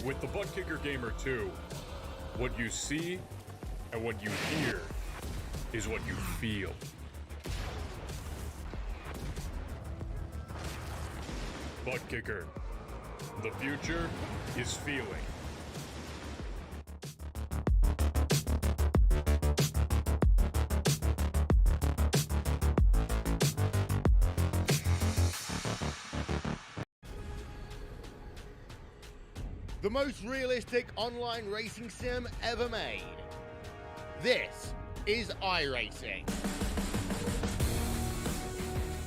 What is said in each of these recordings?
With the Butt Kicker Gamer 2, what you see and what you hear is what you feel. Butt Kicker. The future is feeling. The most realistic online racing sim ever made. This is iRacing.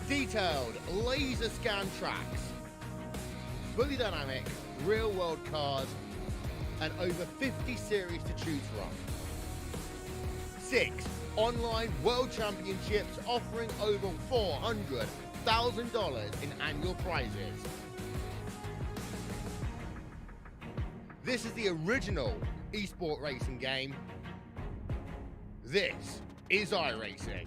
Detailed laser scan tracks, fully dynamic real world cars, and over 50 series to choose from. 6 online world championships offering over $400,000 in annual prizes. This is the original esport racing game. This is iRacing.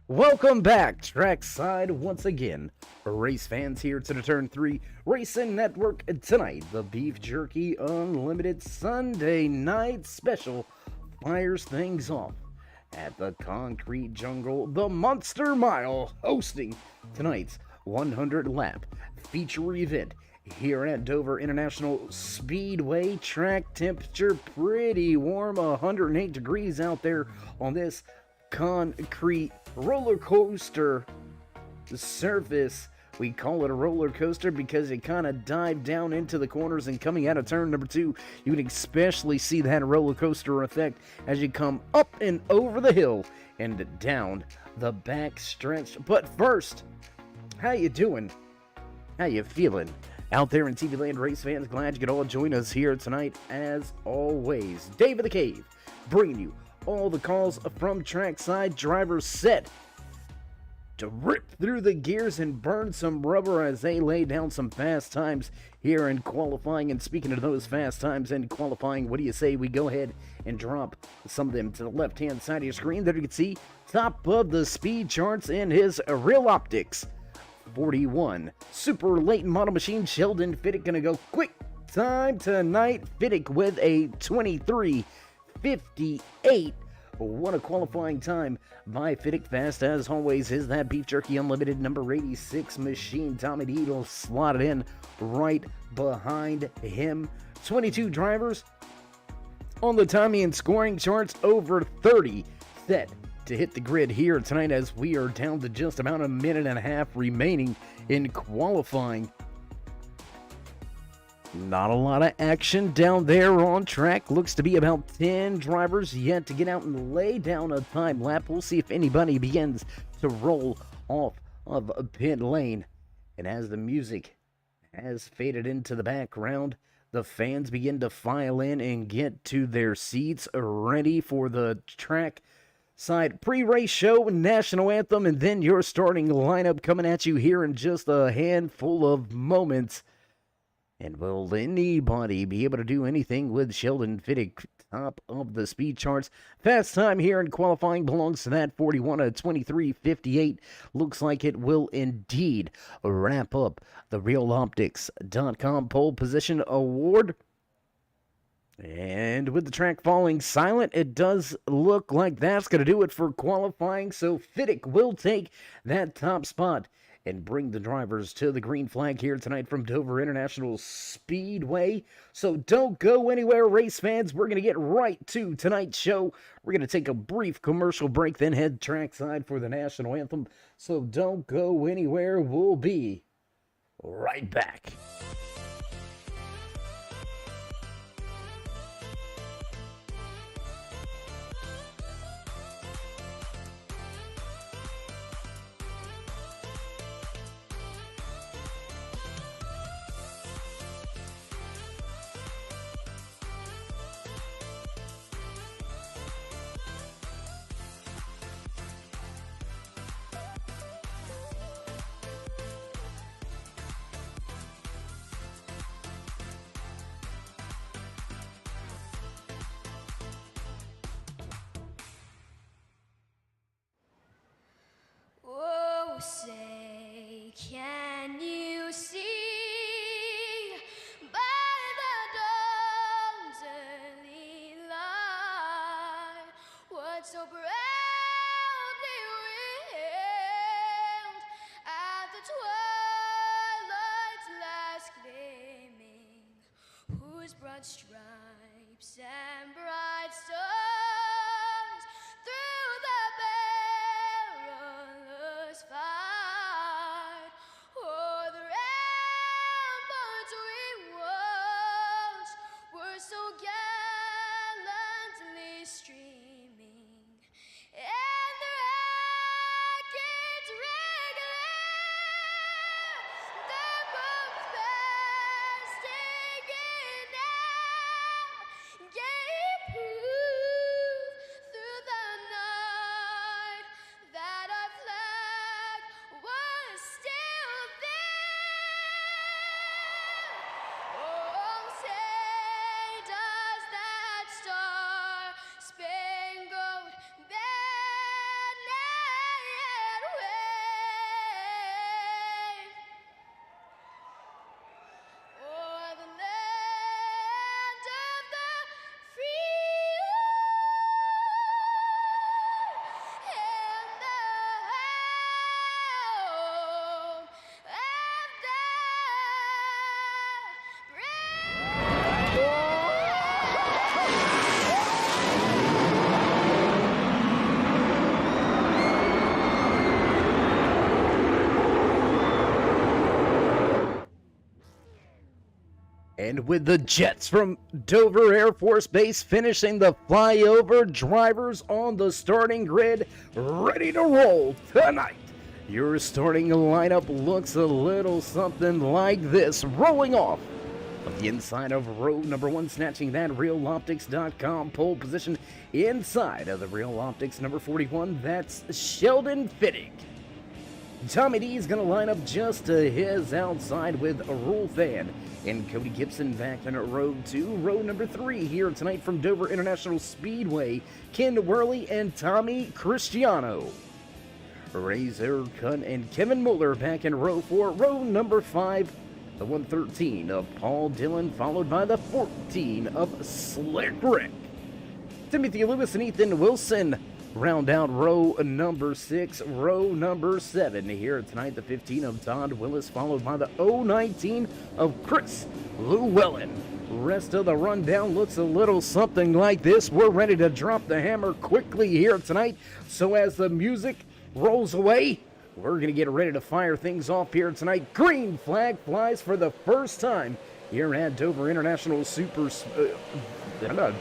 Welcome back, trackside once again. Race fans here to the Turn 3 Racing Network tonight. The Beef Jerky Unlimited Sunday Night Special fires things off at the Concrete Jungle, the Monster Mile, hosting tonight's 100 lap feature event here at Dover International Speedway. Track temperature pretty warm, 108 degrees out there on this concrete roller coaster surface. We call it a roller coaster because it kind of dived down into the corners, and coming out of turn number 2, you can especially see that roller coaster effect as you come up and over the hill and down the back stretch. But first, how you doing? How you feeling? Out there in TV land, race fans, glad you could all join us here tonight. As always, Dave of the Cave, bringing you all the calls from trackside. Drivers set to rip through the gears and burn some rubber as they lay down some fast times here in qualifying. And speaking of those fast times in qualifying, what do you say we go ahead and drop some of them to the left-hand side of your screen? There you can see top of the speed charts in his Real Optics 41 super late model machine. Sheldon Fiddick gonna go quick time tonight. Fiddick with a 23:58. What a qualifying time by Fiddick. Fast as always is that Beef Jerky Unlimited number 86 machine. Tommy Deedle slotted in right behind him. 22 drivers on the timing and scoring charts, over 30 set to hit the grid here tonight as we are down to just about a minute and a half remaining in qualifying. Not a lot of action down there on track. Looks to be about 10 drivers yet to get out and lay down a time lap. We'll see if anybody begins to roll off of a pit lane. And as the music has faded into the background, the fans begin to file in and get to their seats, ready for the track side pre-race show, national anthem, and then your starting lineup coming at you here in just a handful of moments. And will anybody be able to do anything with Sheldon Fiddick top of the speed charts? Fast time here in qualifying belongs to that 41, a 23:58. Looks like it will indeed wrap up the RealOptics.com pole position award. And with the track falling silent, it does look like that's going to do it for qualifying. So Fiddick will take that top spot and bring the drivers to the green flag here tonight from Dover International Speedway. So don't go anywhere, race fans. We're going to get right to tonight's show. We're going to take a brief commercial break, then head trackside for the national anthem. So don't go anywhere. We'll be right back. Say, can you see by the dawn's early light what so proudly wailed at the twilight's last gleaming, whose broad stripes and bright stars through the perilous fight o'er the ramparts we watched were so gallantly streaming, and the rackets regular, the boats bursting in out, gave proof through the night that our flag was still there. Oh, say does that star-spangled banner yet wave o'er the land of the free and the home of the And with the Jets from Dover Air Force Base finishing the flyover, drivers on the starting grid ready to roll tonight. Your starting lineup looks a little something like this, rolling off of the inside of row number 1, snatching that RealOptics.com pole position inside of the Real Optics number 41. That's Sheldon Fiddick. Tommy D is going to line up just to his outside with Rule Fan and Cody Gibson back in row 2. Row number 3 here tonight from Dover International Speedway, Ken Worley and Tommy Cristiano. Razor Cunt and Kevin Muller back in row 4. Row number 5, the 113 of Paul Dillon, followed by the 14 of Slick Rick. Timothy Lewis and Ethan Wilson round out row number 6. Row number 7 here tonight, the 15 of Todd Willis, followed by the 019 of Chris Llewellyn. Rest of the rundown looks a little something like this. We're ready to drop the hammer quickly here tonight. So as the music rolls away, we're going to get ready to fire things off here tonight. Green flag flies for the first time here at Dover International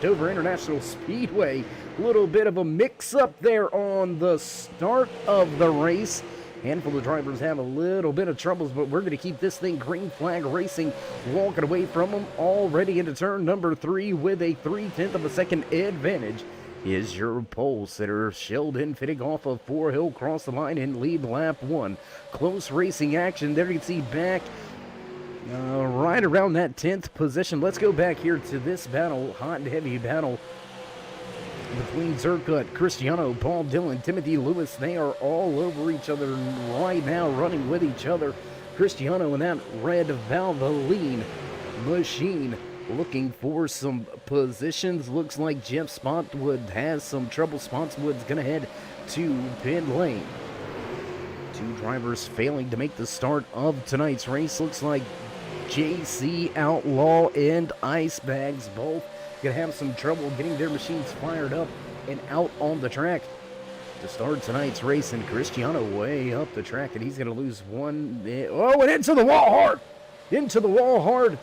Dover International Speedway. A little bit of a mix-up there on the start of the race. Handful of drivers have a little bit of troubles, but we're going to keep this thing green flag racing, walking away from them already into turn number 3 with a 0.3 of a second advantage. Is your pole sitter Sheldon fitting off of 4. He'll cross the line and lead lap 1. Close racing action there. You can see back right around that 10th position. Let's go back here to this battle, hot and heavy battle between Zerkut, Cristiano, Paul Dillon, Timothy Lewis. They are all over each other right now, running with each other. Cristiano in that red Valvoline machine looking for some positions. Looks like Jeff Spotswood has some trouble. Spotswood's going to head to pit lane. 2 drivers failing to make the start of tonight's race. Looks like JC Outlaw and Ice Bags both going to have some trouble getting their machines fired up and out on the track to start tonight's race. And Cristiano way up the track, and he's going to lose one. Oh, and into the wall hard! Into the wall hard!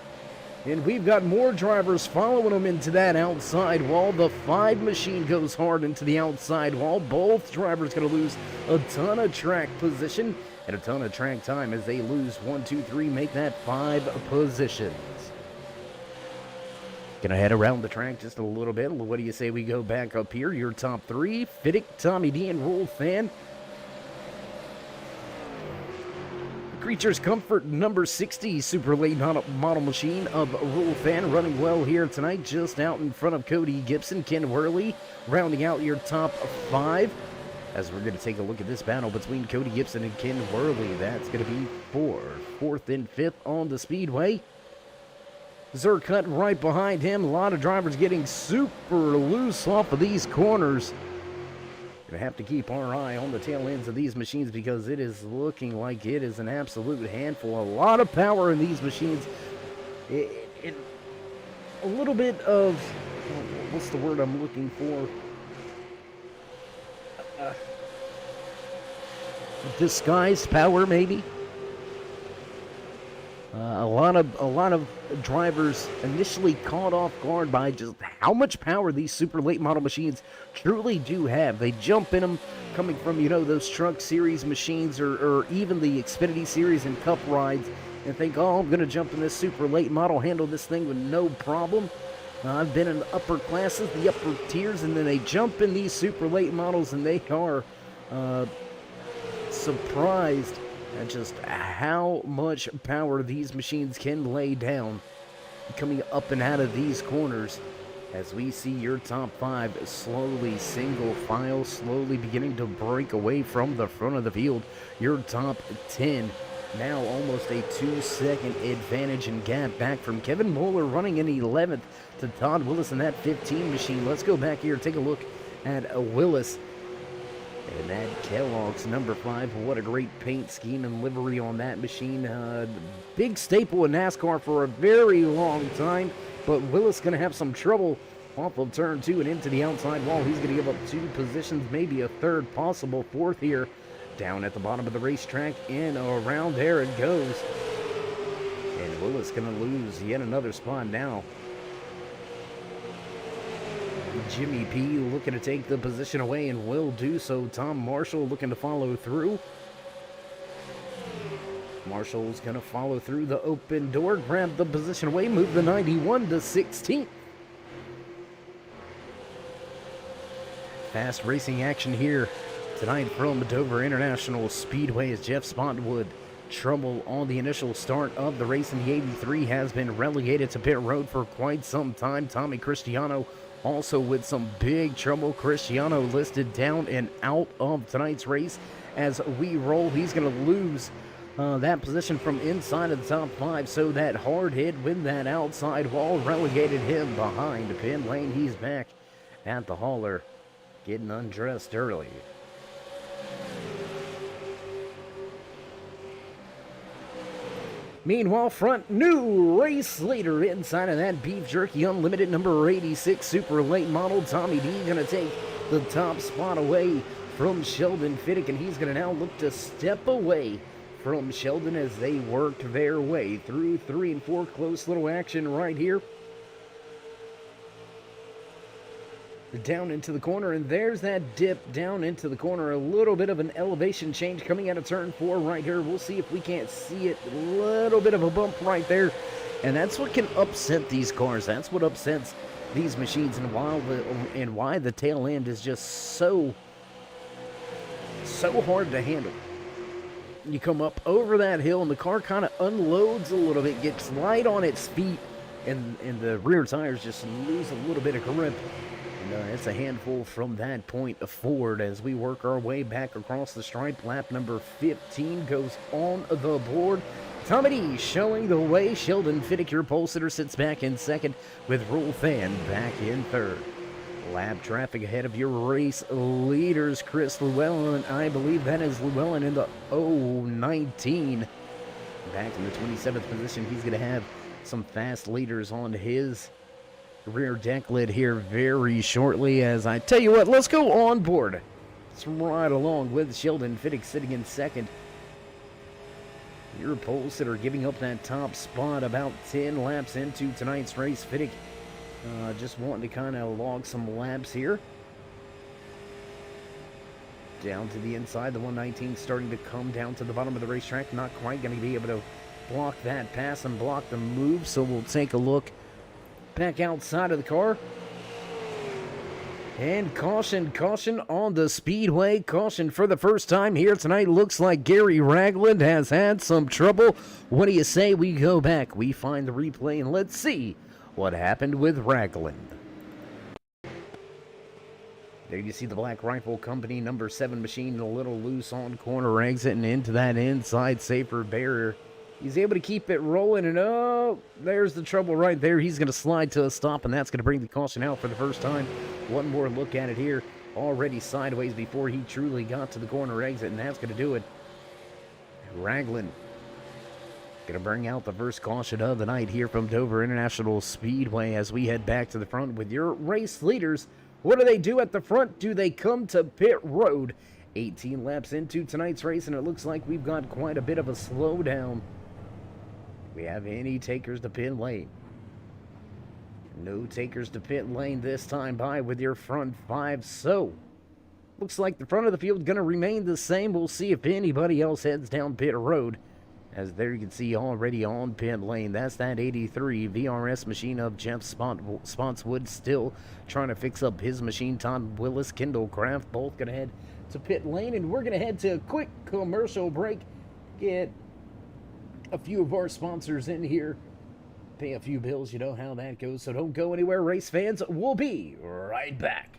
And we've got more drivers following him into that outside wall. The 5 machine goes hard into the outside wall. Both drivers going to lose a ton of track position and a ton of track time as they lose 1, 2, 3, make that 5 positions. Gonna head around the track just a little bit. What do you say we go back up here? Your top 3, Fiddick, Tommy D, and Rule Fan. Creatures Comfort number 60 super late model machine of Rule Fan running well here tonight, just out in front of Cody Gibson. Ken Worley rounding out your top 5 as we're going to take a look at this battle between Cody Gibson and Ken Worley. That's going to be 4th and 5th on the speedway. Zerkut right behind him. A lot of drivers getting super loose off of these corners. Gonna have to keep our eye on the tail ends of these machines because it is looking like it is an absolute handful. A lot of power in these machines. A little bit of, what's the word I'm looking for? Disguised power, maybe. A lot of drivers initially caught off guard by just how much power these super late model machines truly do have. They jump in them coming from, those Truck Series machines or even the Xfinity Series and Cup rides and think, oh, I'm going to jump in this super late model, handle this thing with no problem. I've been in the upper classes, the upper tiers, and then they jump in these super late models and they are surprised at just how much power these machines can lay down coming up and out of these corners as we see your top 5 slowly, single file, slowly beginning to break away from the front of the field. Your top 10 now almost a 2-second advantage and gap back from Kevin Muller running in 11th to Todd Willis in that 15 machine. Let's go back here and take a look at Willis. And that Kellogg's number 5, what a great paint scheme and livery on that machine. Big staple in NASCAR for a very long time, but Willis going to have some trouble off of turn 2 and into the outside wall. He's going to give up 2 positions, maybe a 3rd, possible 4th here. Down at the bottom of the racetrack and around there it goes. And Willis going to lose yet another spot now. Jimmy P looking to take the position away and will do so. Tom Marshall looking to follow through. Marshall's going to follow through the open door, grab the position away, move the 91 to 16th. Fast racing action here tonight from Dover International Speedway as Jeff Spotwood trouble on the initial start of the race in the 83 has been relegated to pit road for quite some time. Tommy Cristiano also with some big trouble. Cristiano listed down and out of tonight's race as we roll. He's going to lose that position from inside of the top 5, so that hard hit with that outside wall relegated him behind the pin lane. He's back at the hauler getting undressed early. Meanwhile, front new race leader inside of that Beef Jerky Unlimited number 86 super late model. Tommy D going to take the top spot away from Sheldon Fiddick, and he's going to now look to step away from Sheldon as they worked their way through 3 and 4. Close little action right here. Down into the corner, and there's that dip down into the corner. A little bit of an elevation change coming out of turn 4 right here. We'll see if we can't see it. A little bit of a bump right there, and that's what can upset these cars. That's what upsets these machines, and why the tail end is just so hard to handle. You come up over that hill, and the car kind of unloads a little bit, gets light on its feet, and the rear tires just lose a little bit of grip. It's a handful from that point forward as we work our way back across the stripe. Lap number 15 goes on the board. Tommy D showing the way. Sheldon Fiddick, your pole sitter, sits back in second with Rule Fan back in third. Lap traffic ahead of your race leaders. Chris Llewellyn, I believe that is Llewellyn in the 019. Back in the 27th position. He's going to have some fast leaders on his rear deck lid here very shortly. As I tell you what, let's go on board. Let's ride along with Sheldon Fiddick sitting in second. Your pole sitter giving up that top spot about 10 laps into tonight's race. Fiddick just wanting to kind of log some laps here. Down to the inside, the 119 starting to come down to the bottom of the racetrack. Not quite going to be able to block that pass and block the move, so we'll take a look back outside of the car. And caution on the speedway. Caution for the first time here tonight. Looks like Gary Ragland has had some trouble. What do you say we go back? We find the replay and let's see what happened with Ragland. There you see the Black Rifle Company number 7 machine a little loose on corner exit and into that inside safer barrier. He's able to keep it rolling, and oh, there's the trouble right there. He's going to slide to a stop, and that's going to bring the caution out for the first time. One more look at it here. Already sideways before he truly got to the corner exit, and that's going to do it. Ragland going to bring out the first caution of the night here from Dover International Speedway as we head back to the front with your race leaders. What do they do at the front? Do they come to pit road? 18 laps into tonight's race, and it looks like we've got quite a bit of a slowdown. We have any takers to pit lane? No takers to pit lane this time by with your front 5. So, looks like the front of the field going to remain the same. We'll see if anybody else heads down pit road. As there you can see already on pit lane. That's that 83 VRS machine of Jeff Spotswood still trying to fix up his machine. Todd Willis, Kendall Craft, both going to head to pit lane. And we're going to head to a quick commercial break. Get a few of our sponsors in here, pay a few bills. You know how that goes, so don't go anywhere, race fans. We'll be right back.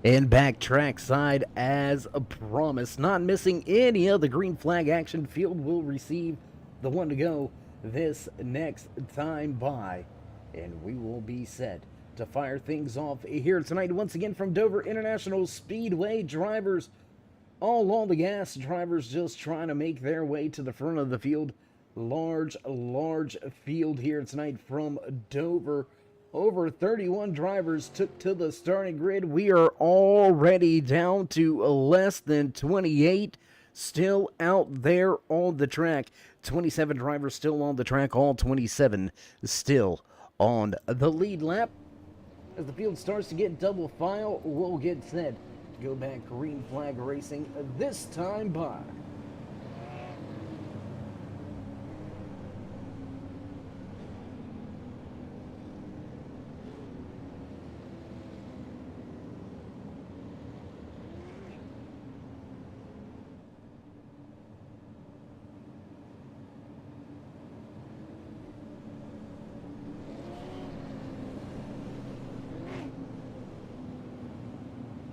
And back trackside as promised, not missing any of the green flag action. Field will receive the one to go this next time by, and we will be set to fire things off here tonight once again from Dover International Speedway. Drivers all on the gas, drivers just trying to make their way to the front of the field. Large field here tonight from Dover. Over 31 drivers took to the starting grid. We are already down to less than 28 still out there on the track. 27 drivers still on the track, all 27 still on the lead lap. As the field starts to get double file, we'll get set to go back green flag racing this time by.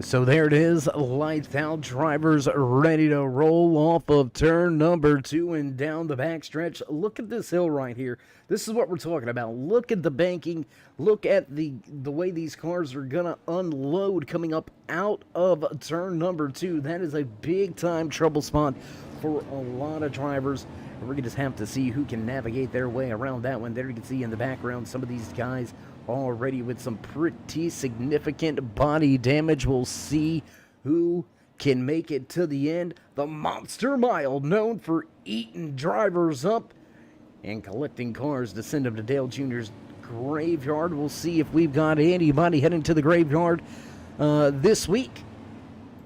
So there it is, lights out, drivers ready to roll off of turn number 2 and down the backstretch. Look at this hill right here. This is what we're talking about. Look at the banking. Look at the way these cars are going to unload coming up out of turn number 2. That is a big-time trouble spot for a lot of drivers. We're going to just have to see who can navigate their way around that one. There you can see in the background some of these guys already with some pretty significant body damage. We'll see who can make it to the end. The Monster Mile, known for eating drivers up and collecting cars to send them to Dale Jr.'s graveyard. We'll see if we've got anybody heading to the graveyard this week.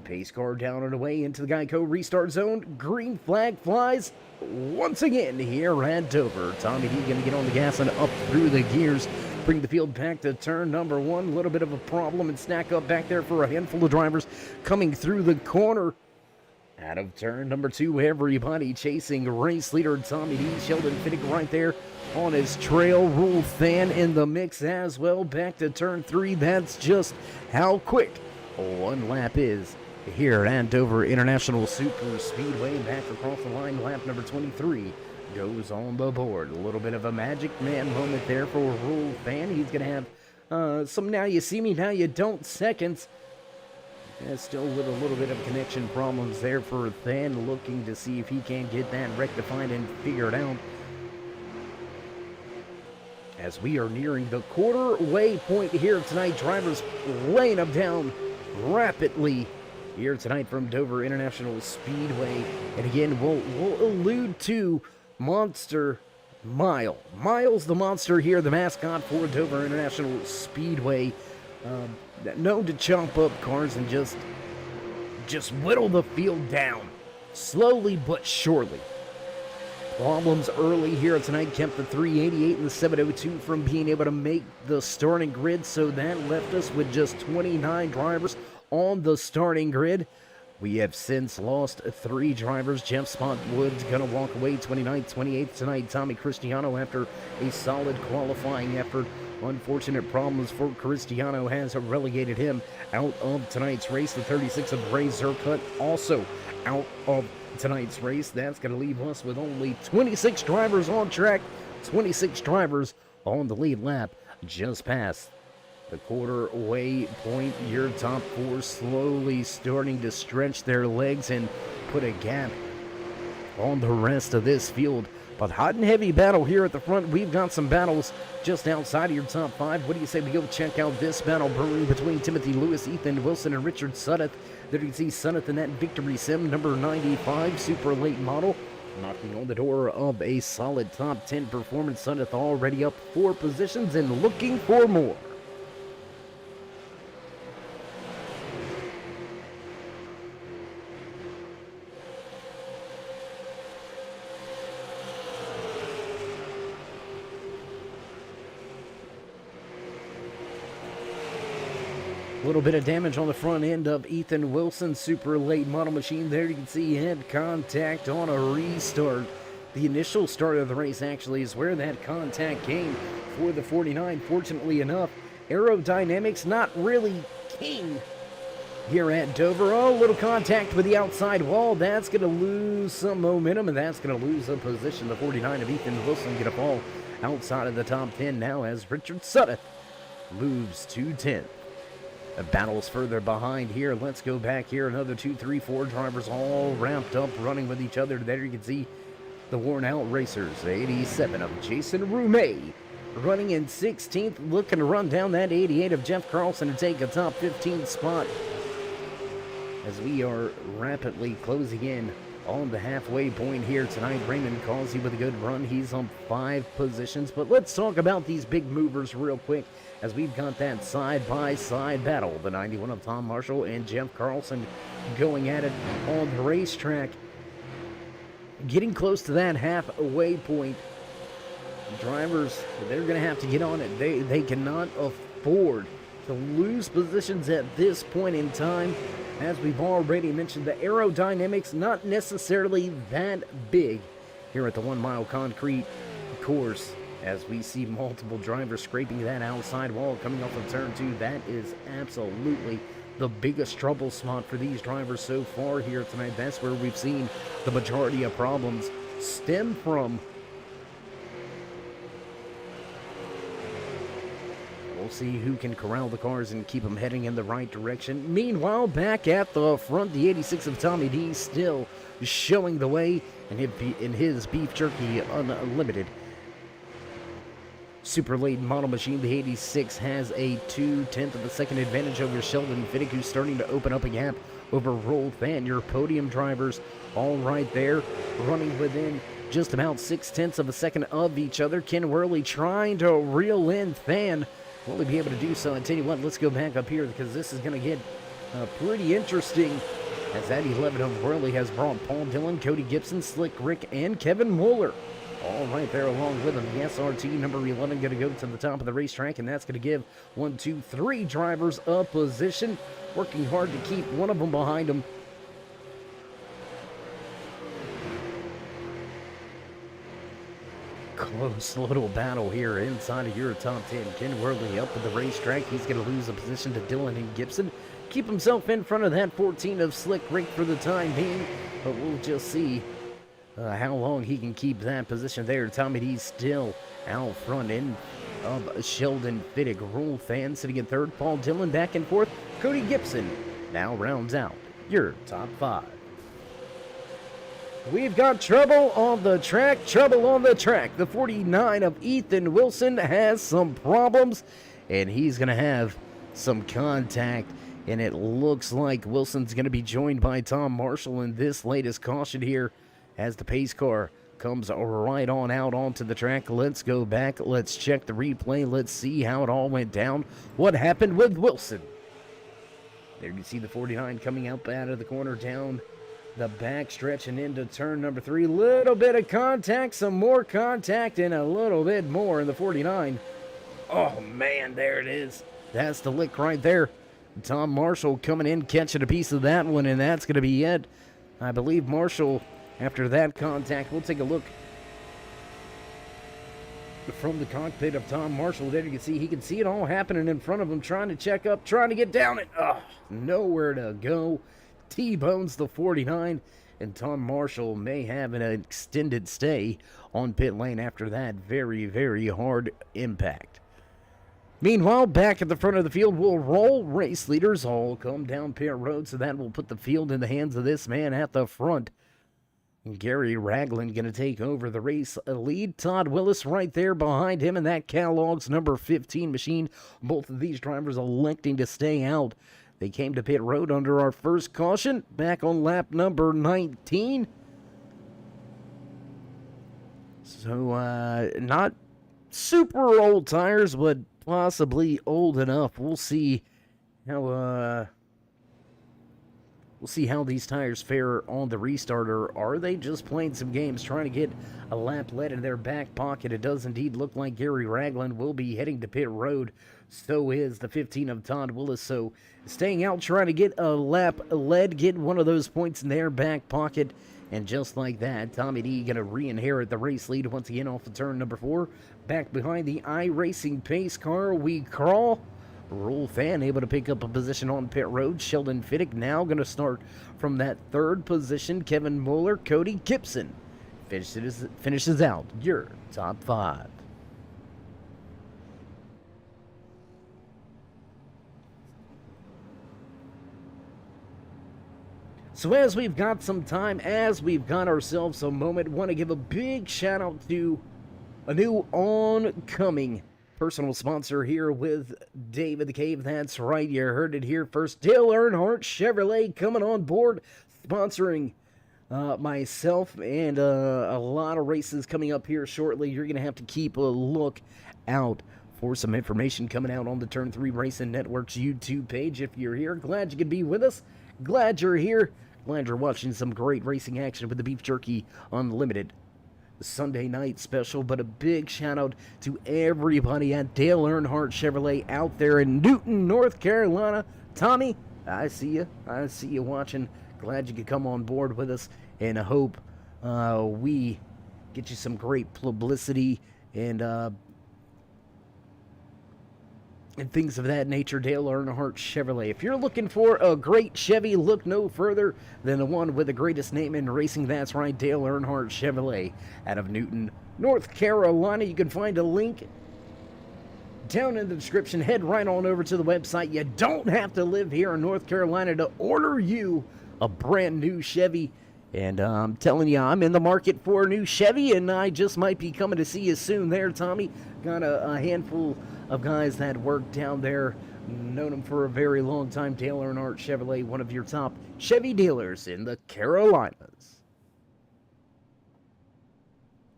Pace car down and away into the Geico restart zone. Green flag flies once again here at Dover. Tommy D going to get on the gas and up through the gears. Bring the field back to turn number 1. A little bit of a problem and snack up back there for a handful of drivers coming through the corner. Out of turn number 2, everybody chasing race leader Tommy D. Sheldon Fittick right there on his trail. Rule Fan in the mix as well. Back to turn 3. That's just how quick one lap is here at Dover International Super Speedway. Back across the line, lap number 23 goes on the board. A little bit of a Magic Man moment there for Rule Fan. He's going to have some now you see me, now you don't seconds. Still with a little bit of connection problems there for Fan, looking to see if he can get that rectified and figured out. As we are nearing the quarter-way point here tonight, drivers laying them down rapidly here tonight from Dover International Speedway. And again, we'll allude to Monster Mile. Miles the Monster here, the mascot for Dover International Speedway. Known to chomp up cars and just whittle the field down. Slowly but surely. Problems early here tonight kept the 388 and the 702 from being able to make the starting grid, so that left us with just 29 drivers on the starting grid. We have since lost 3 drivers. Jeff Spotwood's going to walk away 29th, 28th tonight. Tommy Cristiano, after a solid qualifying effort. Unfortunate problems for Cristiano has relegated him out of tonight's race. The 36 of Ray Zerkut also out of tonight's race. That's going to leave us with only 26 drivers on track. 26 drivers on the lead lap, just past the quarter-way point. Your top 4 slowly starting to stretch their legs and put a gap on the rest of this field. But hot and heavy battle here at the front. We've got some battles just outside of your top 5. What do you say we go check out this battle brewing between Timothy Lewis, Ethan Wilson, and Richard Suddeth? There you can see Suddeth in that Victory Sim number 95 super late model, knocking on the door of a solid top 10 performance. Suddeth already up 4 positions and looking for more. A little bit of damage on the front end of Ethan Wilson's super late model machine. There you can see head contact on a restart. The initial start of the race actually is where that contact came for the 49. Fortunately enough, aerodynamics not really king here at Dover. Oh, little contact with the outside wall. That's going to lose some momentum, and that's going to lose a position. The 49 of Ethan Wilson get a fall outside of the top 10 now as Richard Sutton moves to 10th. The battle's further behind here. Let's go back here. Another 2, 3, 4 drivers all ramped up, running with each other. There you can see the worn-out racers. 87 of Jason Rumey running in 16th, looking to run down that 88 of Jeff Carlson to take a top 15 spot as we are rapidly closing in on the halfway point here tonight. Raymond Causey with a good run. He's on 5 positions, but let's talk about these big movers real quick as we've got that side-by-side battle. The 91 of Tom Marshall and Jeff Carlson going at it on the racetrack. Getting close to that halfway point. Drivers, they're going to have to get on it. They cannot afford to lose positions at this point in time. As we've already mentioned, the aerodynamics not necessarily that big here at the 1 Mile Concrete course. As we see multiple drivers scraping that outside wall coming off of turn 2, that is absolutely the biggest trouble spot for these drivers so far here tonight. That's where we've seen the majority of problems stem from. We'll see who can corral the cars and keep them heading in the right direction. Meanwhile, back at the front, the 86 of Tommy D still showing the way in his Beef Jerky Unlimited super late model machine. The 86 has a 2/10 of a second advantage over Sheldon Fiddick, who's starting to open up a gap over Roll Fan. Your podium drivers all right there, running within just about 6/10 of a second of each other. Ken Worley trying to reel in Fan. Will he be able to do so? I tell you what, let's go back up here because this is going to get pretty interesting. As that 11 of Worley has brought Paul Dillon, Cody Gibson, Slick Rick, and Kevin Mueller all right there along with him. The SRT number 11 going to go to the top of the racetrack, and that's going to give 1, 2, 3 drivers a position. Working hard to keep one of them behind him. Close little battle here inside of your top 10. Ken Worley up at the racetrack. He's going to lose a position to Dillon and Gibson. Keep himself in front of that 14 of Slick Rick for the time being, but we'll just see how long he can keep that position there. Tommy D's still out front end of Sheldon Fiddick. Rule Fan sitting in third. Paul Dillon back and forth. Cody Gibson now rounds out your top 5. We've got trouble on the track, trouble on the track. The 49 of Ethan Wilson has some problems, and he's going to have some contact. And it looks like Wilson's going to be joined by Tom Marshall in this latest caution here as the pace car comes right on out onto the track. Let's go back. Let's check the replay. Let's see how it all went down. What happened with Wilson? There you see the 49 coming up out of the corner down the back stretch and into turn number 3. Little bit of contact, some more contact, and a little bit more in the 49. Oh, man, there it is. That's the lick right there. Tom Marshall coming in, catching a piece of that one, and that's going to be it. I believe Marshall, after that contact, we'll take a look from the cockpit of Tom Marshall. There you can see, he can see it all happening in front of him, trying to check up, trying to get down it. Oh, nowhere to go. T-bones the 49, and Tom Marshall may have an extended stay on pit lane after that very, very hard impact. Meanwhile, back at the front of the field, we'll roll. Race leaders all come down pit road, so that will put the field in the hands of this man at the front. Gary Ragland going to take over the race lead. Todd Willis right there behind him in that Kellogg's number 15 machine. Both of these drivers electing to stay out. They came to pit road under our first caution back on lap number 19. So, not super old tires, but possibly old enough. We'll see how these tires fare on the restarter. Are they just playing some games, trying to get a lap led in their back pocket? It does indeed look like Gary Ragland will be heading to pit road. So is the 15 of Todd Willis. So staying out, trying to get a lap led, get one of those points in their back pocket. And just like that, Tommy D going to re-inherit the race lead once again off of turn number 4. Back behind the iRacing pace car, we crawl. Rule Fan able to pick up a position on pit road. Sheldon Fiddick now going to start from that third position. Kevin Mueller, Cody Gibson finishes out your top 5. So as we've got some time, as we've got ourselves a moment, want to give a big shout out to a new oncoming personal sponsor here with Dave of the Cave. That's right, you heard it here first. Dale Earnhardt Chevrolet coming on board, sponsoring myself and a lot of races coming up here shortly. You're going to have to keep a look out for some information coming out on the Turn 3 Racing Network's YouTube page. If you're here, glad you could be with us. Glad you're here. Glad you're watching some great racing action with the Beef Jerky Unlimited Sunday night special. But a big shout out to everybody at Dale Earnhardt Chevrolet out there in Newton, North Carolina. Tommy, I see you. I see you watching. Glad you could come on board with us, and I hope we get you some great publicity and things of that nature. Dale Earnhardt Chevrolet. If you're looking for a great Chevy, look no further than the one with the greatest name in racing. That's right, Dale Earnhardt Chevrolet out of Newton, North Carolina. You can find a link down in the description. Head right on over to the website. You don't have to live here in North Carolina to order you a brand new Chevy. And I'm telling you, I'm in the market for a new Chevy, and I just might be coming to see you soon there, Tommy. Got a handful of guys that work down there. Known them for a very long time. Dale Earnhardt Chevrolet, one of your top Chevy dealers in the Carolinas.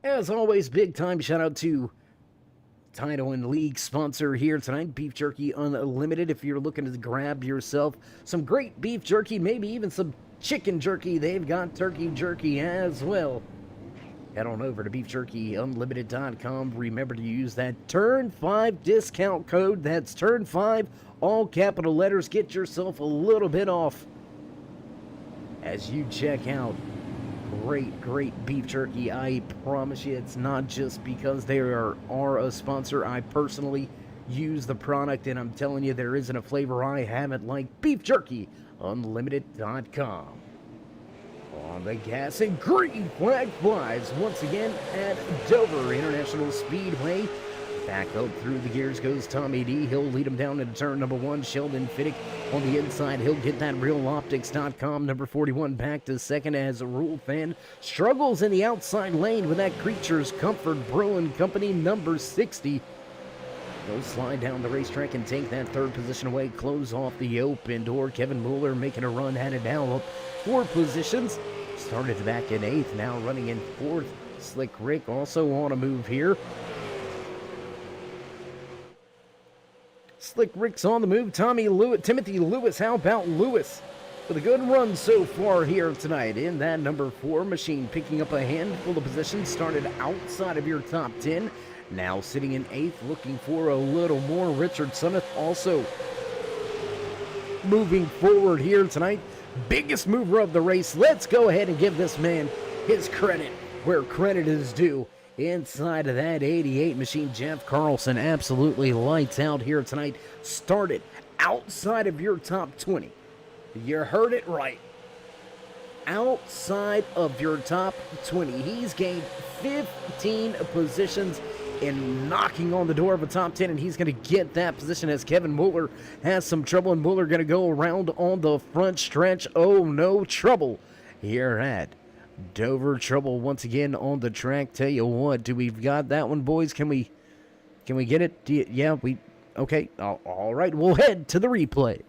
As always, big time shout out to title and league sponsor here tonight, Beef Jerky Unlimited. If you're looking to grab yourself some great beef jerky, maybe even some chicken jerky, they've got turkey jerky as well. Head on over to beefjerkyunlimited.com. Remember to use that Turn 5 discount code. That's Turn 5, all capital letters. Get yourself a little bit off as you check out great beef jerky. I promise you, it's not just because they are a sponsor. I personally use the product, and I'm telling you, there isn't a flavor I haven't liked. beefjerkyunlimited.com. On the gas, and green flag flies once again at Dover International Speedway. Back up through the gears goes Tommy D. He'll lead him down into turn number 1. Sheldon Fiddick on the inside. He'll get that realoptics.com. Number 41 back to second as a Rule Fan struggles in the outside lane with that Creature's Comfort Brewing Company. Number 60. They'll slide down the racetrack and take that third position away. Close off the open door. Kevin Mueller making a run at it now up 4 positions. Started back in 8th, now running in 4th. Slick Rick also on a move here. Slick Rick's on the move. Timothy Lewis, how about Lewis? With a good run so far here tonight in that number 4 machine, picking up a handful of positions. Started outside of your top 10. Now sitting in 8th, looking for a little more. Richard Sunneth also moving forward here tonight. Biggest mover of the race. Let's go ahead and give this man his credit where credit is due. Inside of that 88 machine, Jeff Carlson absolutely lights out here tonight. Started outside of your top 20. You heard it right. Outside of your top 20. He's gained 15 positions and knocking on the door of a top 10, and he's going to get that position as Kevin Mueller has some trouble, and Mueller going to go around on the front stretch. Oh, no trouble here at Dover. Trouble once again on the track. Tell you what, do we've got that one, boys? Can we get it? Yeah, okay. All right, we'll head to the replay.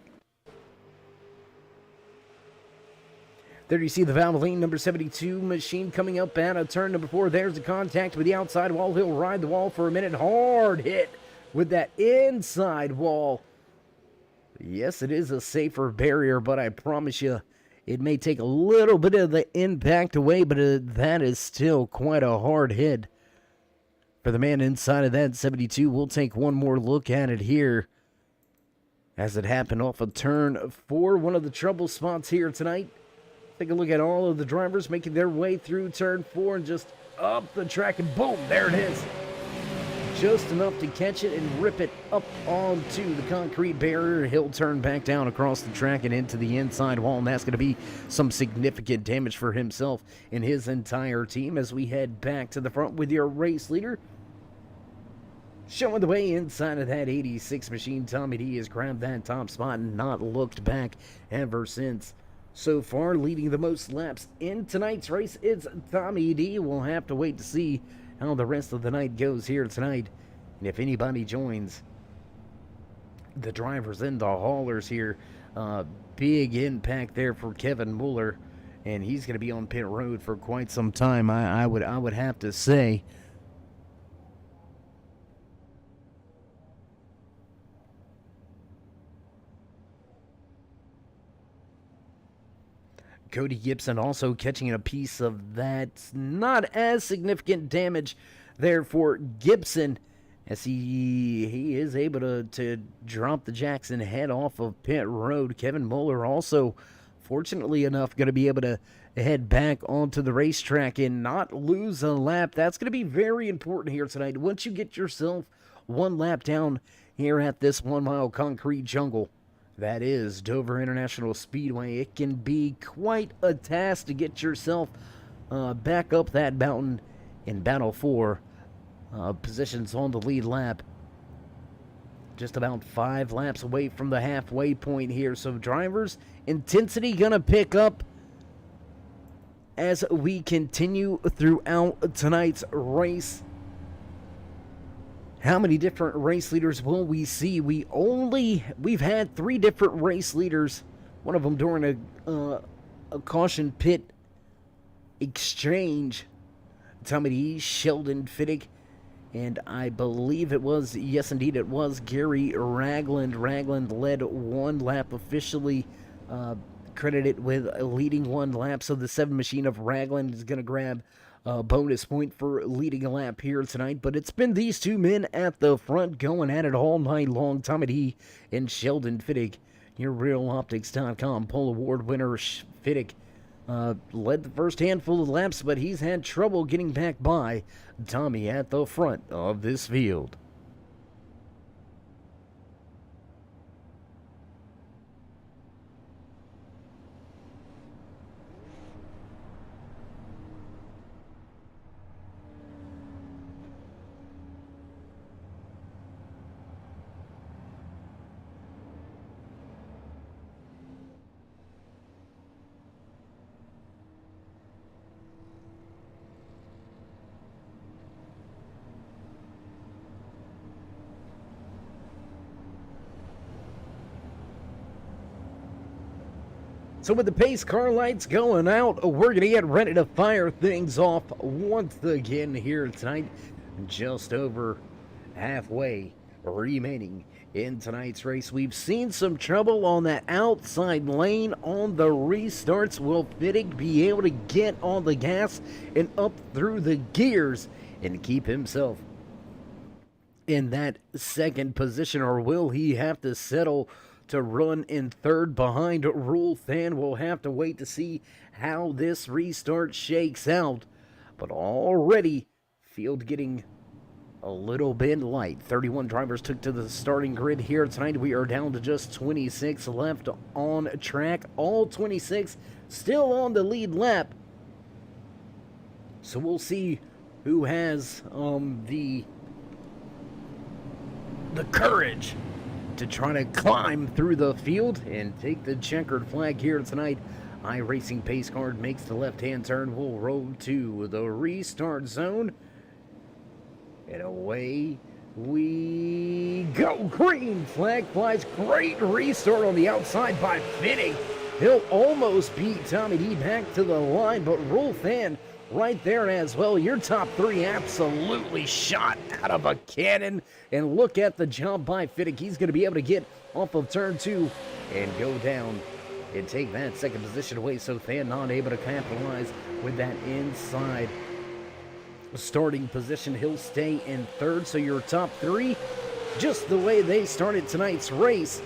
There you see the Valvoline number 72 machine coming up out of turn number 4. There's the contact with the outside wall. He'll ride the wall for a minute. Hard hit with that inside wall. Yes, it is a safer barrier, but I promise you, it may take a little bit of the impact away, but that is still quite a hard hit for the man inside of that 72. We'll take one more look at it here as it happened off of turn 4. One of the trouble spots here tonight. Take a look at all of the drivers making their way through turn 4 and just up the track, and boom, there it is. just enough to catch it and rip it up onto the concrete barrier. He'll turn back down across the track and into the inside wall, and that's going to be some significant damage for himself and his entire team as we head back to the front with your race leader. Showing the way inside of that 86 machine, Tommy D has grabbed that top spot and not looked back ever since. So far, leading the most laps in tonight's race, it's Tommy D. We'll have to wait to see how the rest of the night goes here tonight. And if anybody joins the drivers and the haulers here, big impact there for Kevin Mueller. And he's going to be on pit road for quite some time, I would have to say. Cody Gibson also catching a piece of that. Not as significant damage there for Gibson as he is able to drop the Jackson head off of pit road. Kevin Mueller also, fortunately enough, going to be able to head back onto the racetrack and not lose a lap. That's going to be very important here tonight. Once you get yourself one lap down here at this 1 mile concrete jungle, that is Dover International Speedway, it can be quite a task to get yourself back up that mountain in battle for positions on the lead lap. Just about 5 laps away from the halfway point here. So drivers, intensity gonna pick up as we continue throughout tonight's race. How many different race leaders will we see? We've had 3 different race leaders. One of them during a caution pit exchange. Tommy D, Sheldon Fittig, and I believe it was, yes indeed it was, Gary Ragland. Ragland led 1 lap, officially credited with leading 1 lap. So the 7 machine of Ragland is going to grab a bonus point for leading a lap here tonight. But it's been these 2 men at the front going at it all night long. Tommy D and Sheldon Fittig. Your RealOptics.com pole award winner Fittig led the first handful of laps, but he's had trouble getting back by Tommy at the front of this field. So with the pace car lights going out, we're going to get ready to fire things off once again here tonight. Just over halfway remaining in tonight's race. We've seen some trouble on that outside lane on the restarts. Will Fittig be able to get on the gas and up through the gears and keep himself in that second position, or will he have to settle to run in third behind Rulfan? We'll have to wait to see how this restart shakes out. But already, field getting a little bit light. 31 drivers took to the starting grid here tonight. We are down to just 26 left on track. All 26 still on the lead lap. So we'll see who has the courage to try to climb through the field and take the checkered flag here tonight. iRacing pace card makes the left-hand turn. We'll roll to the restart zone. And away we go. Green flag flies. Great restart on the outside by Fittig. He'll almost beat Tommy D back to the line, but Rulfan right there as well. Your top 3 absolutely shot out of a cannon. And look at the jump by Fittig. He's going to be able to get off of turn 2 and go down and take that second position away. So Than not able to capitalize with that inside starting position. He'll stay in third. So your top 3, just the way they started tonight's race.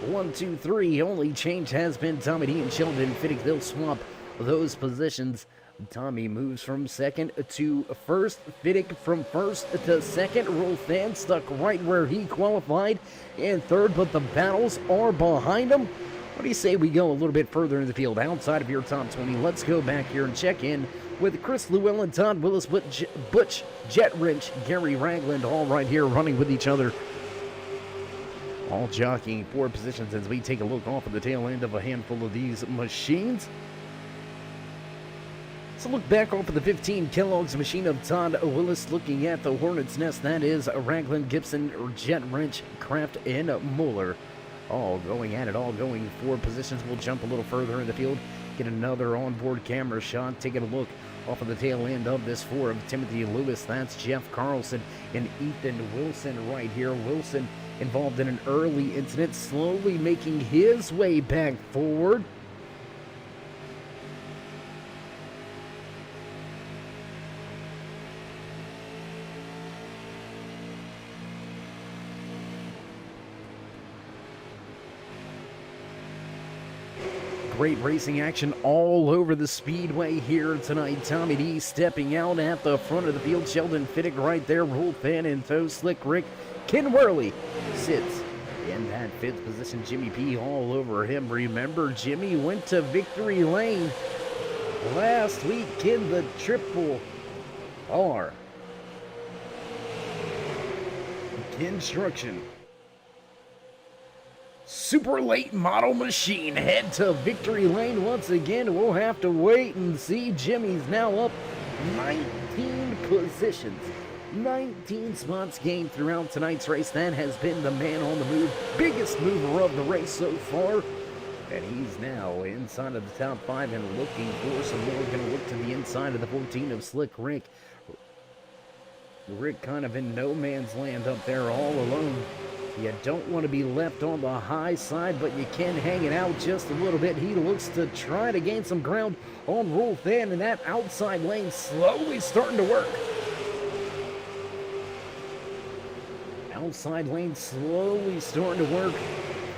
1, 2, 3. Only change has been Tommy D and Sheldon Fittig. They'll swap those positions Tommy moves from second to first. Fiddick from first to second. Rolfan stuck right where he qualified in third, but the battles are behind him. What do you say we go a little bit further in the field outside of your top 20? Let's go back here and check in with Chris Llewellyn, Todd Willis, Butch Jet Wrench, Gary Ragland, all right here running with each other. All jockeying for positions as we take a look off of the tail end of a handful of these machines. So look back off of the 15 Kellogg's machine of Todd Willis looking at the Hornet's Nest. That is Ragland, Gibson, Jet Wrench, Kraft, and Mueller. All going at it, all going for positions. We'll jump a little further in the field, get another onboard camera shot, taking a look off of the tail end of this four of Timothy Lewis. That's Jeff Carlson and Ethan Wilson right here. Wilson involved in an early incident, slowly making his way back forward. Great racing action all over the speedway here tonight. Tommy D stepping out at the front of the field. Sheldon Fiddick right there. Rolfan in tow. Slick Rick. Ken Worley sits in that fifth position. Jimmy P all over him. Remember, Jimmy went to victory lane last week in the Triple R Construction Super Late Model Machine. Head to victory lane once again. We'll have to wait and see. Jimmy's now up 19 positions. 19 spots gained throughout tonight's race. That has been the man on the move. Biggest mover of the race so far. And he's now inside of the top 5 and looking for some more. Going to look to the inside of the 14 of Slick Rick. Rick kind of in no man's land up there all alone. You don't want to be left on the high side, but you can hang it out just a little bit. He looks to try to gain some ground on Rolfan, and that outside lane slowly starting to work. Outside lane slowly starting to work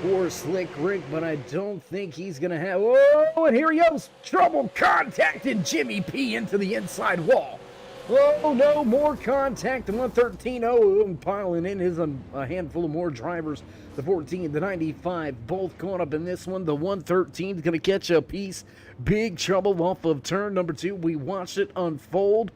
for Slick Rick, but I don't think he's going to have... Oh, and here he goes. Trouble contacted Jimmy P into the inside wall. Oh, no, more contact. The 113, and piling in is a handful of more drivers. The 14, the 95, both caught up in this one. The 113 is going to catch a piece. Big trouble off of turn number 2. We watched it unfold.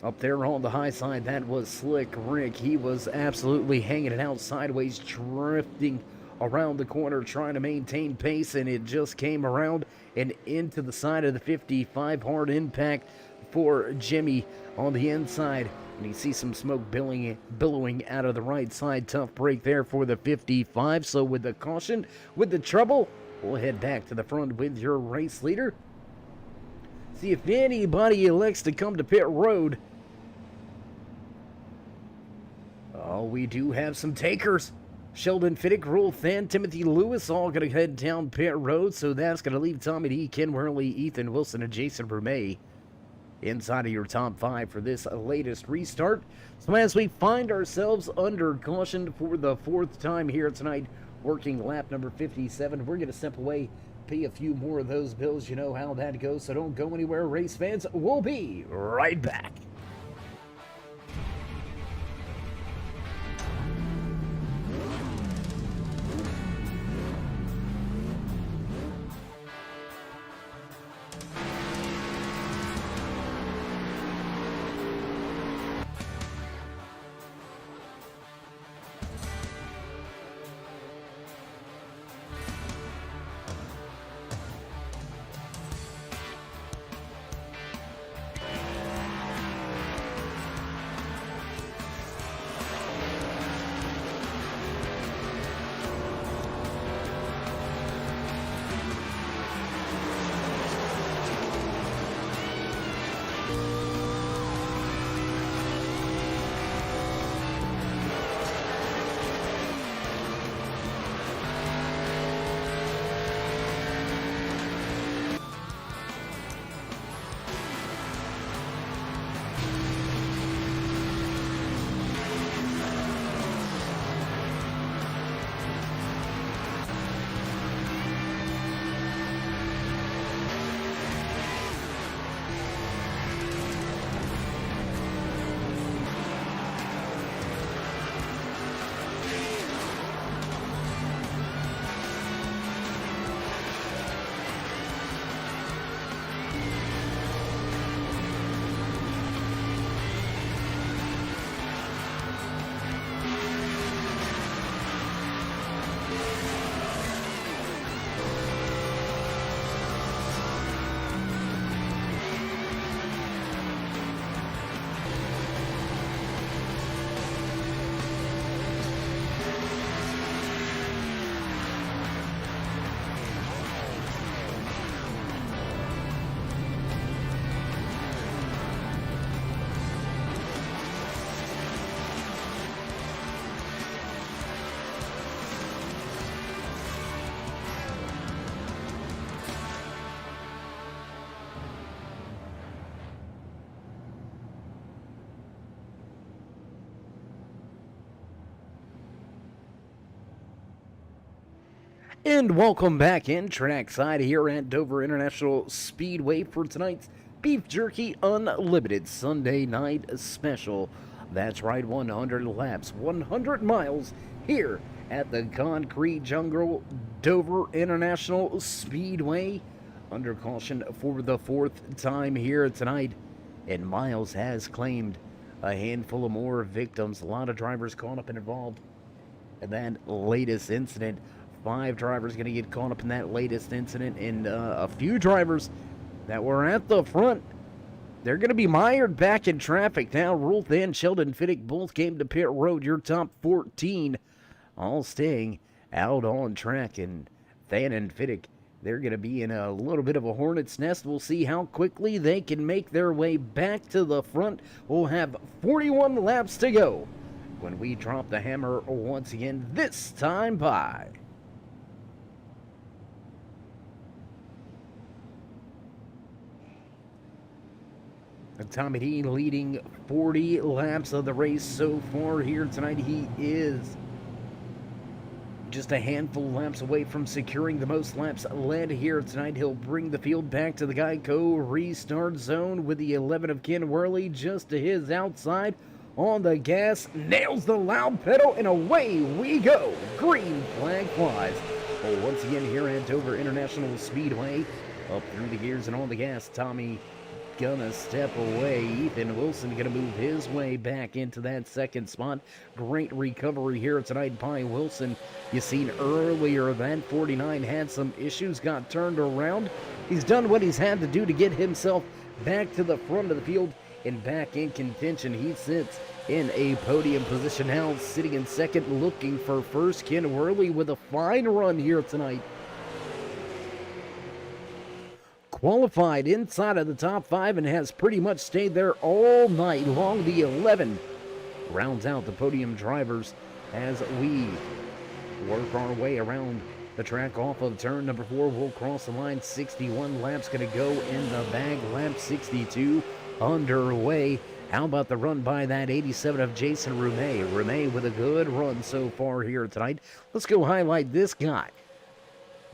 Up there on the high side, that was Slick Rick. He was absolutely hanging it out sideways, drifting around the corner, trying to maintain pace, and it just came around and into the side of the 55. Hard impact for Jimmy on the inside, and you see some smoke billowing out of the right side. Tough break there for the 55. So with the caution, with the trouble, we'll head back to the front with your race leader. See if anybody elects to come to pit road. Oh, we do have some takers. Sheldon Fiddick, Rolfan, Timothy Lewis all going to head down pit road, so that's going to leave Tommy D, Ken Worley, Ethan Wilson, and Jason Brumet inside of your top 5 for this latest restart. So as we find ourselves under caution for the 4th time here tonight, working lap number 57, we're going to step away, pay a few more of those bills. You know how that goes, so don't go anywhere, race fans. We'll be right back. And welcome back in trackside here at Dover International Speedway for tonight's Beef Jerky Unlimited Sunday Night Special. That's right, 100 laps, 100 miles here at the Concrete Jungle Dover International Speedway. Under caution for the fourth time here tonight. And Miles has claimed a handful of more victims. A lot of drivers caught up and involved in that latest incident. 5 drivers going to get caught up in that latest incident, and a few drivers that were at the front, they're going to be mired back in traffic now. Rolf and Sheldon Fiddick both came to pit road. Your top 14 all staying out on track, and Than and Fiddick, they're going to be in a little bit of a hornet's nest. We'll see how quickly they can make their way back to the front. We'll have 41 laps to go when we drop the hammer once again, this time by Tommy D leading 40 laps of the race so far here tonight. He is just a handful of laps away from securing the most laps led here tonight. He'll bring the field back to the Geico restart zone with the 11 of Ken Worley just to his outside. On the gas, nails the loud pedal, and away we go. Green flag flies. Well, once again here at Dover International Speedway, up through the gears and on the gas, Tommy gonna step away. Ethan Wilson gonna move his way back into that second spot. Great recovery here tonight by Wilson. You seen earlier that 49 had some issues, got turned around. He's done what he's had to do to get himself back to the front of the field and back in contention. He sits in a podium position now, sitting in second, looking for first. Ken Worley with a fine run here tonight. Qualified inside of the top 5 and has pretty much stayed there all night long. The 11 rounds out the podium drivers as we work our way around the track off of turn number 4. We'll cross the line. 61 laps going to go in the bag. Lap 62 underway. How about the run by that 87 of Jason Rumey? Rumey with a good run so far here tonight. Let's go highlight this guy.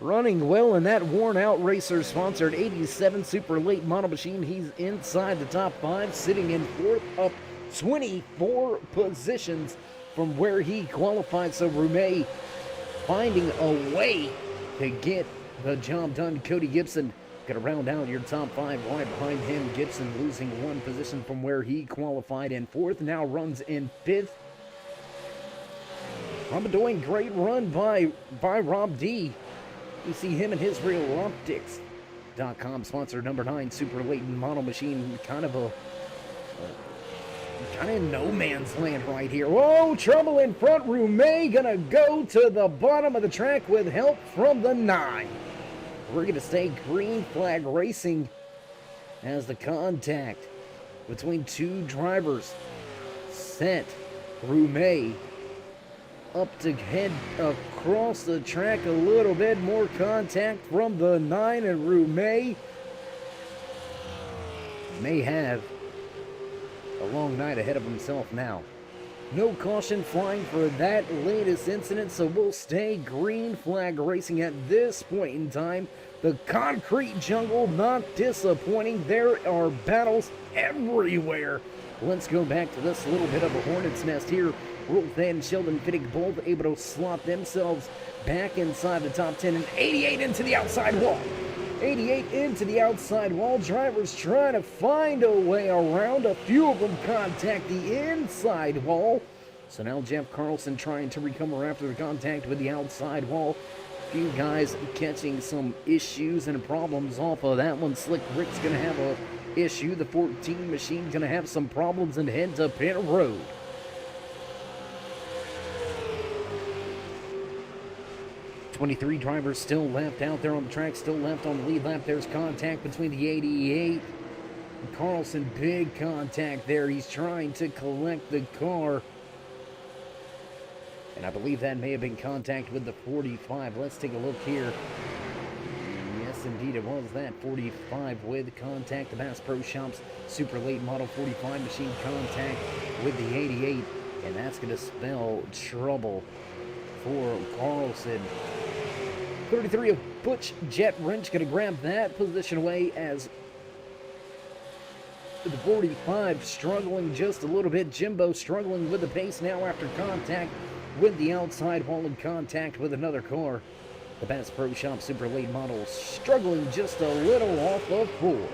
Running well in that worn-out racer-sponsored 87 Super Late Model Machine. He's inside the top 5, sitting in 4th, up 24 positions from where he qualified. So Rumey finding a way to get the job done. Cody Gibson going to round out your top 5. Right behind him, Gibson losing 1 position from where he qualified in 4th. Now runs in 5th. Rob doing great run by Rob D. You see him and his real optics.com sponsor number 9 Super Late Model Machine. Kind of in no man's land right here. Whoa, trouble in front. Rumey gonna go to the bottom of the track with help from the 9. We're gonna stay green flag racing as the contact between 2 drivers sent Rumey up to head across the track a little bit. More contact from the 9, and Rumey may have a long night ahead of himself now. No caution flying for that latest incident, so we'll stay green flag racing at this point in time. The concrete jungle not disappointing. There are battles everywhere. Let's go back to this little bit of a hornet's nest here. Rolf and Sheldon Fiddick both able to slot themselves back inside the top 10, and 88 into the outside wall. 88 into the outside wall. Drivers trying to find a way around. A few of them contact the inside wall. So now Jeff Carlson trying to recover after the contact with the outside wall. A few guys catching some issues and problems off of that one. Slick Rick's going to have a issue. The 14 machine going to have some problems and head to pit road. .23 drivers still left out there on the track, still left on the lead lap. There's contact between the 88 and Carlson. Big contact there. He's trying to collect the car. And I believe that may have been contact with the 45. Let's take a look here. Yes, indeed, it was that 45 with contact. The Bass Pro Shops Super Late Model 45 machine contact with the 88. And that's going to spell trouble for Carlson. 33 of Butch Jet Wrench going to grab that position away as the 45 struggling just a little bit. Jimbo struggling with the pace now after contact with the outside wall and contact with another car. The Bass Pro Shop Super Late Model struggling just a little off of 4.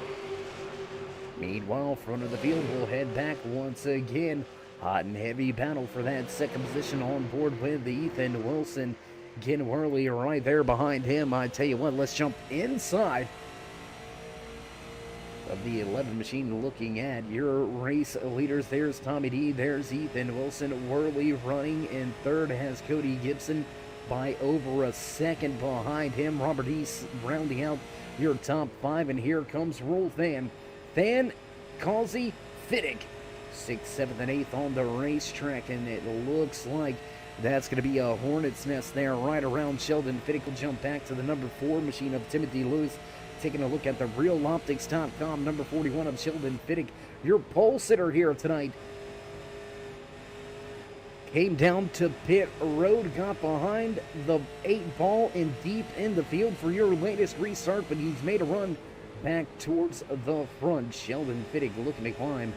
Meanwhile, front of the field will head back once again. Hot and heavy battle for that second position on board with Ethan Wilson. Ken Worley right there behind him. I tell you what, let's jump inside of the 11 machine looking at your race leaders. There's Tommy D, there's Ethan Wilson. Worley running in third has Cody Gibson by over a second behind him. Robert East rounding out your top 5, and here comes Rule Fan, Causey, Fittig, 6th, 7th, and 8th on the racetrack, and it looks like that's going to be a hornet's nest there right around Sheldon. Fittig will jump back to the number 4 machine of Timothy Lewis. Taking a look at the Real Optics Top.com, number 41 of Sheldon Fittig, your pole sitter here tonight. Came down to pit road, got behind the 8 ball and deep in the field for your latest restart, but he's made a run back towards the front. Sheldon Fittig looking to climb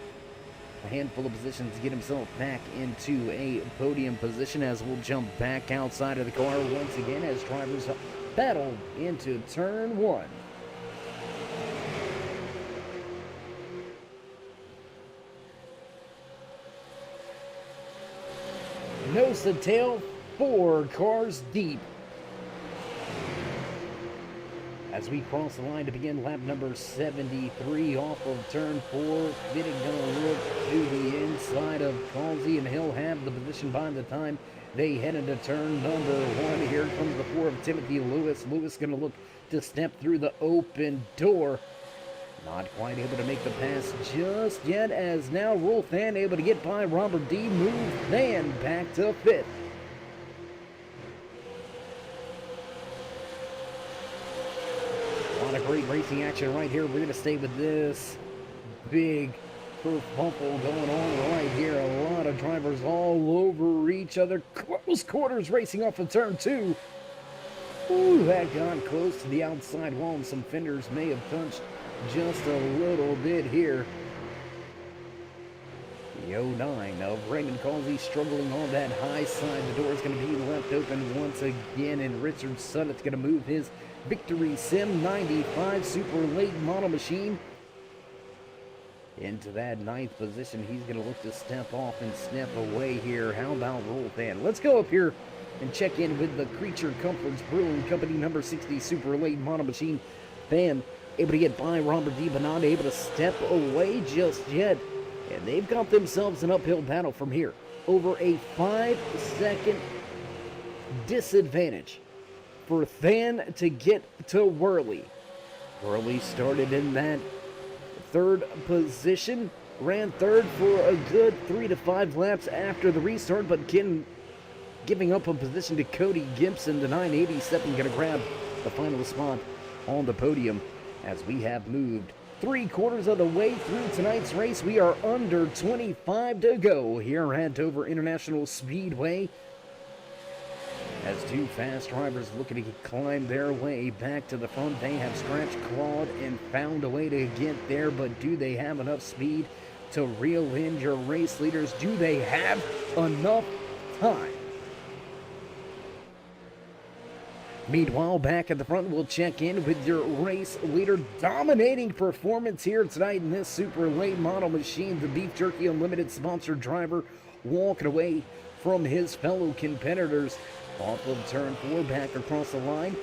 a handful of positions to get himself back into a podium position, as we'll jump back outside of the car once again as drivers battle into turn 1. Nose to tail, 4 cars deep. As we cross the line to begin lap number 73 off of turn 4, Fittig gonna look to the inside of Causey, and he'll have the position by the time they head into turn number 1. Here comes the 4 of Timothy Lewis. Lewis gonna look to step through the open door. Not quite able to make the pass just yet, as now Rolf Fan able to get by Robert D. Move Fan back to 5th. A lot of great racing action right here. We're going to stay with this big kerfuffle going on right here. A lot of drivers all over each other. Close quarters racing off of turn 2. Ooh, that got close to the outside wall, and some fenders may have touched just a little bit here. The 09 of Raymond Causey struggling on that high side. The door is going to be left open once again, and Richard Suddett's going to move his Victory Sim 95 Super Late Model Machine into that 9th position. He's going to look to step off and step away here. How about Roll Fan? Let's go up here and check in with the Creature Comforts Brewing Company number 60 Super Late Model Machine. Fan able to get by Robert D, but not able to step away just yet. And they've got themselves an uphill battle from here. Over a 5-second disadvantage for Fan to get to Worley. Worley started in that 3rd position, ran 3rd for a good 3 to 5 laps after the restart, but giving up a position to Cody Gibson. The 987 going to grab the final spot on the podium. As we have moved 3/4 of the way through tonight's race, we are under 25 to go here at Dover International Speedway. As 2 fast drivers looking to climb their way back to the front, they have scratched, clawed, and found a way to get there, but do they have enough speed to reel in your race leaders? Do they have enough time? Meanwhile, back at the front, we'll check in with your race leader. Dominating performance here tonight in this Super Late Model Machine. The Beef Jerky Unlimited sponsored driver walking away from his fellow competitors. Off of turn 4, back across the line.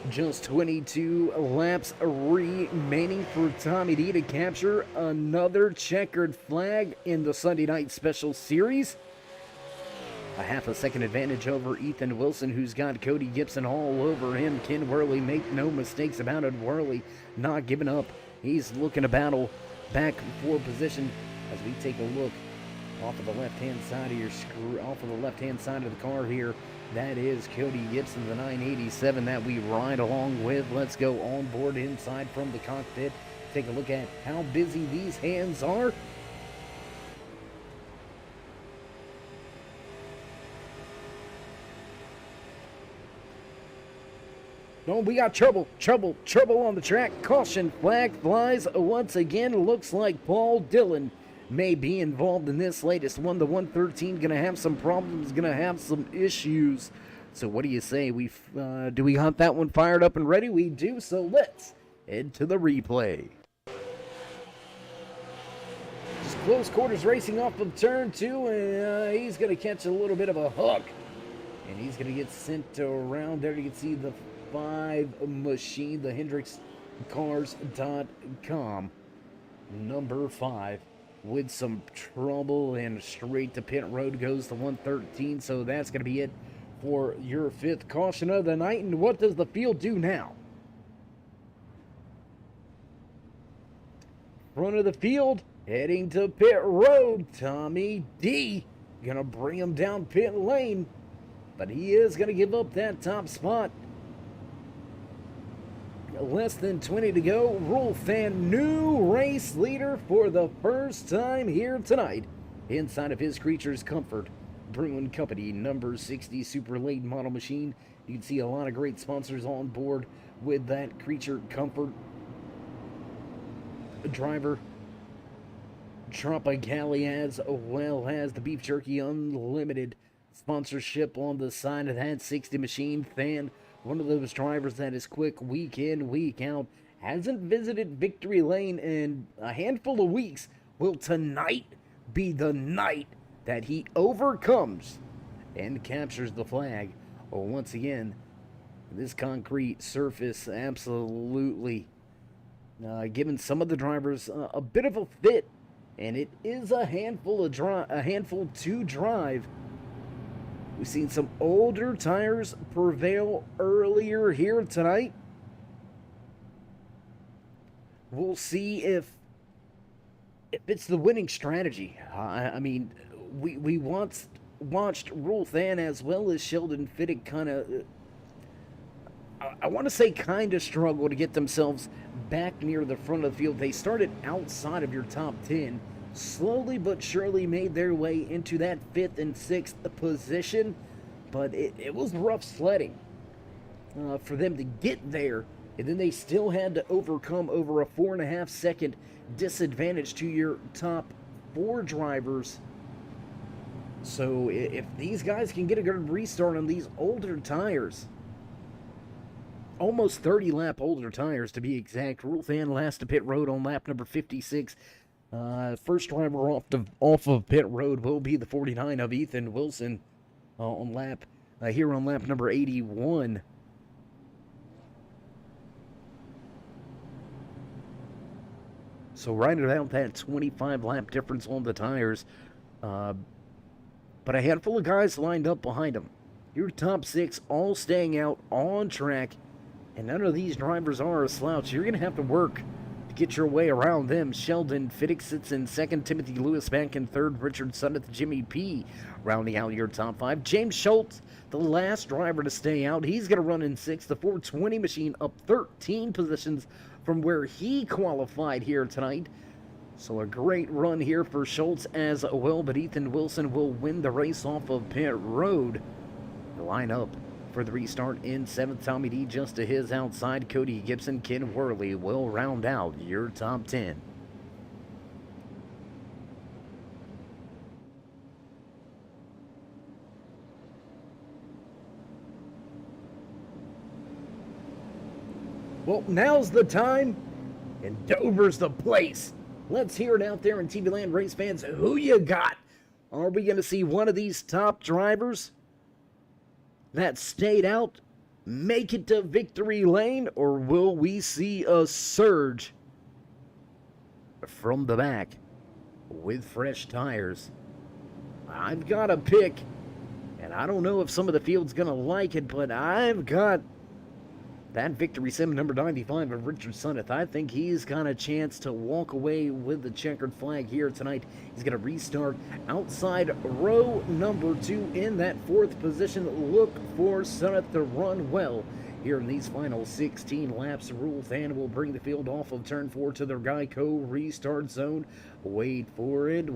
Just 22 laps remaining for Tommy D to capture another checkered flag in the Sunday Night Special Series. A 1/2 second advantage over Ethan Wilson, who's got Cody Gibson all over him. Ken Worley, make no mistakes about it. Worley not giving up. He's looking to battle back for position as we take a look off of the left-hand side of the car here. That is Cody Gibson, the 987 that we ride along with. Let's go on board inside from the cockpit. Take a look at how busy these hands are. Oh, we got trouble on the track. Caution flag flies once again. Looks like Paul Dillon may be involved in this latest one. The 113 gonna have some problems, gonna have some issues. So what do you say? Do we hunt that one fired up and ready? We do, so let's head to the replay. Just close quarters racing off of turn 2, and he's gonna catch a little bit of a hook. And he's gonna get sent around there. You can see the 5 machine, the HendricksCars.com, number 5, with some trouble, and straight to pit road goes the 113. So that's going to be it for your 5th caution of the night. And what does the field do now? Front of the field, heading to pit road, Tommy D. Gonna bring him down pit lane, but he is gonna give up that top spot. Less than 20 to go. Rule Fan, new race leader for the first time here tonight inside of his Creature's Comfort Brewing Company number 60 super late model machine. You can see a lot of great sponsors on board with that Creature Comfort driver. Tropicali, as well as the Beef Jerky Unlimited sponsorship on the side of that 60 machine. Fan, one of those drivers that is quick week in, week out, hasn't visited Victory Lane in a handful of weeks. Will tonight be the night that he overcomes and captures the flag? Once again, this concrete surface absolutely giving some of the drivers a bit of a fit, and it is a handful to drive. We've seen some older tires prevail earlier here tonight. We'll see if it's the winning strategy. I mean, we once watched Rolf Than as well as Sheldon Fittig kind of, I want to say kind of struggle to get themselves back near the front of the field. They started outside of your top 10. Slowly but surely made their way into that 5th and 6th position, but it was rough sledding for them to get there, and then they still had to overcome over a 4.5 second disadvantage to your top 4 drivers. So if these guys can get a good restart on these older tires, almost 30 lap older tires to be exact. Rulfan last to pit road on lap number 56. First driver off of pit road will be the 49 of Ethan Wilson on lap number 81. So right around that 25 lap difference on the tires, but a handful of guys lined up behind them. Your top 6 all staying out on track, and none of these drivers are a slouch. You're gonna have to work get your way around them. Sheldon Fittig sits in 2nd, Timothy Lewis back in 3rd, Richard Sunneth, Jimmy P rounding out your top 5. James Schultz, the last driver to stay out, he's going to run in 6th. The 420 machine up 13 positions from where he qualified here tonight. So a great run here for Schultz as well, but Ethan Wilson will win the race off of pit road. The lineup for the restart in 7th, Tommy D just to his outside. Cody Gibson, Ken Worley will round out your top 10. Well, now's the time, and Dover's the place. Let's hear it out there in TV Land, race fans. Who you got? Are we going to see one of these top drivers that stayed out make it to victory lane, or will we see a surge from the back with fresh tires? I've got a pick, and I don't know if some of the field's gonna like it, but I've got that victory sim number 95 of Richard Sunneth. I think he's got a chance to walk away with the checkered flag here tonight. He's going to restart outside row number 2 in that 4th position. Look for Sunneth to run well here in these final 16 laps. Rule Than will bring the field off of turn 4 to their Geico restart zone. Wait for it.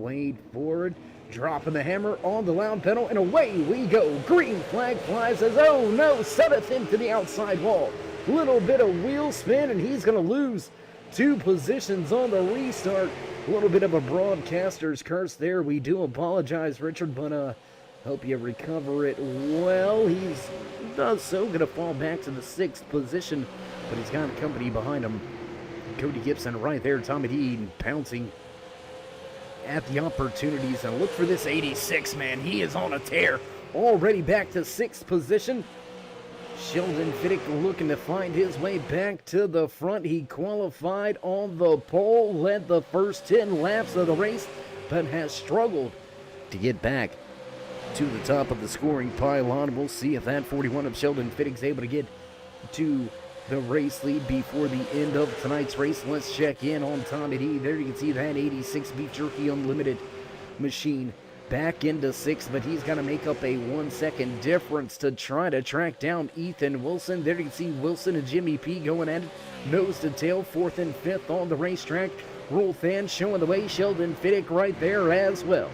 Dropping the hammer on the loud pedal, and away we go. Green flag flies as, oh no, Sunneth into the outside wall. Little bit of wheel spin, and he's going to lose 2 positions on the restart. A little bit of a broadcaster's curse there. We do apologize, Richard, but hope you recover it well. He's does so, going to fall back to the 6th position, but he's got company behind him. Cody Gibson right there, Tommy D pouncing at the opportunities, and look for this 86, man. He is on a tear. Already back to 6th position. Sheldon Fiddick looking to find his way back to the front. He qualified on the pole, led the first 10 laps of the race, but has struggled to get back to the top of the scoring pylon. We'll see if that 41 of Sheldon Fiddick's able to get to the race lead before the end of tonight's race. Let's check in on Tommy D. There you can see that 86 Beef Jerky Unlimited machine back into 6th, but he's got to make up a 1-second difference to try to track down Ethan Wilson. There you can see Wilson and Jimmy P going at it nose to tail, 4th and 5th on the racetrack. Rule fan showing the way, Sheldon Fiddick right there as well.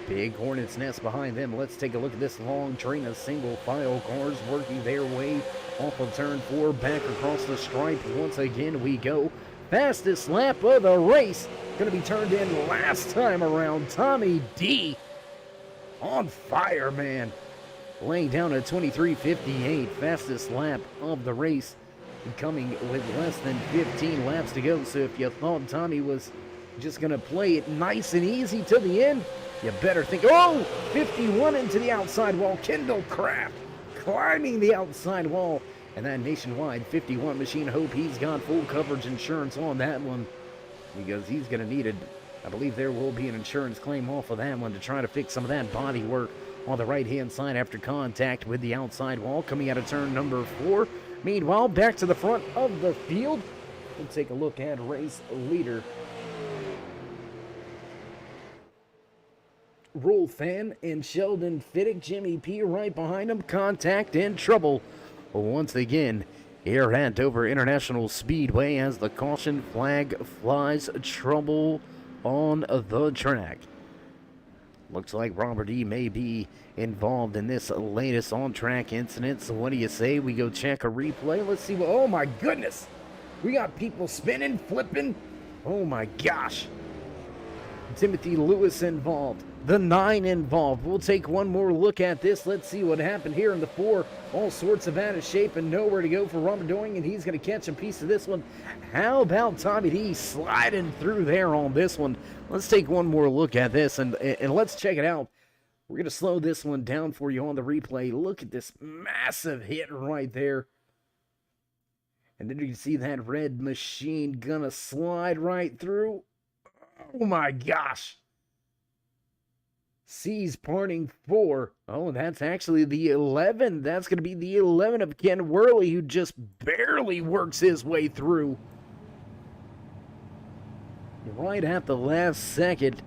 Big Hornet's Nest behind them. Let's take a look at this long train of single file cars working their way off of turn 4, back across the stripe. Once again we go. Fastest lap of the race going to be turned in last time around. Tommy D on fire, man. Laying down a 23:58, fastest lap of the race, coming with less than 15 laps to go. So if you thought Tommy was just going to play it nice and easy to the end, you better think. Oh, 51 into the outside wall. Kendall Craft climbing the outside wall. And that Nationwide 51 machine, hope he's got full coverage insurance on that one, because he's going to need it. I believe there will be an insurance claim off of that one to try to fix some of that body work on the right-hand side after contact with the outside wall coming out of turn number 4. Meanwhile, back to the front of the field, we'll take a look at race leader Rule Fan and Sheldon Fiddick. Jimmy P right behind him. Contact in trouble once again here at Dover International Speedway as the caution flag flies. Trouble on the track. Looks like Robert E. may be involved in this latest on-track incident. So what do you say we go check a replay? Let's see what... Oh my goodness! We got people spinning, flipping. Oh my gosh. Timothy Lewis involved. The 9 involved. We'll take one more look at this. Let's see what happened here in the 4. All sorts of out of shape and nowhere to go for Robert Doing, and he's going to catch a piece of this one. How about Tommy D sliding through there on this one? Let's take one more look at this, and let's check it out. We're going to slow this one down for you on the replay. Look at this massive hit right there. And then you can see that red machine going to slide right through. Oh my gosh. C's parting 4. Oh, that's actually the 11. That's going to be the 11 of Ken Worley, who just barely works his way through. Right at the last second,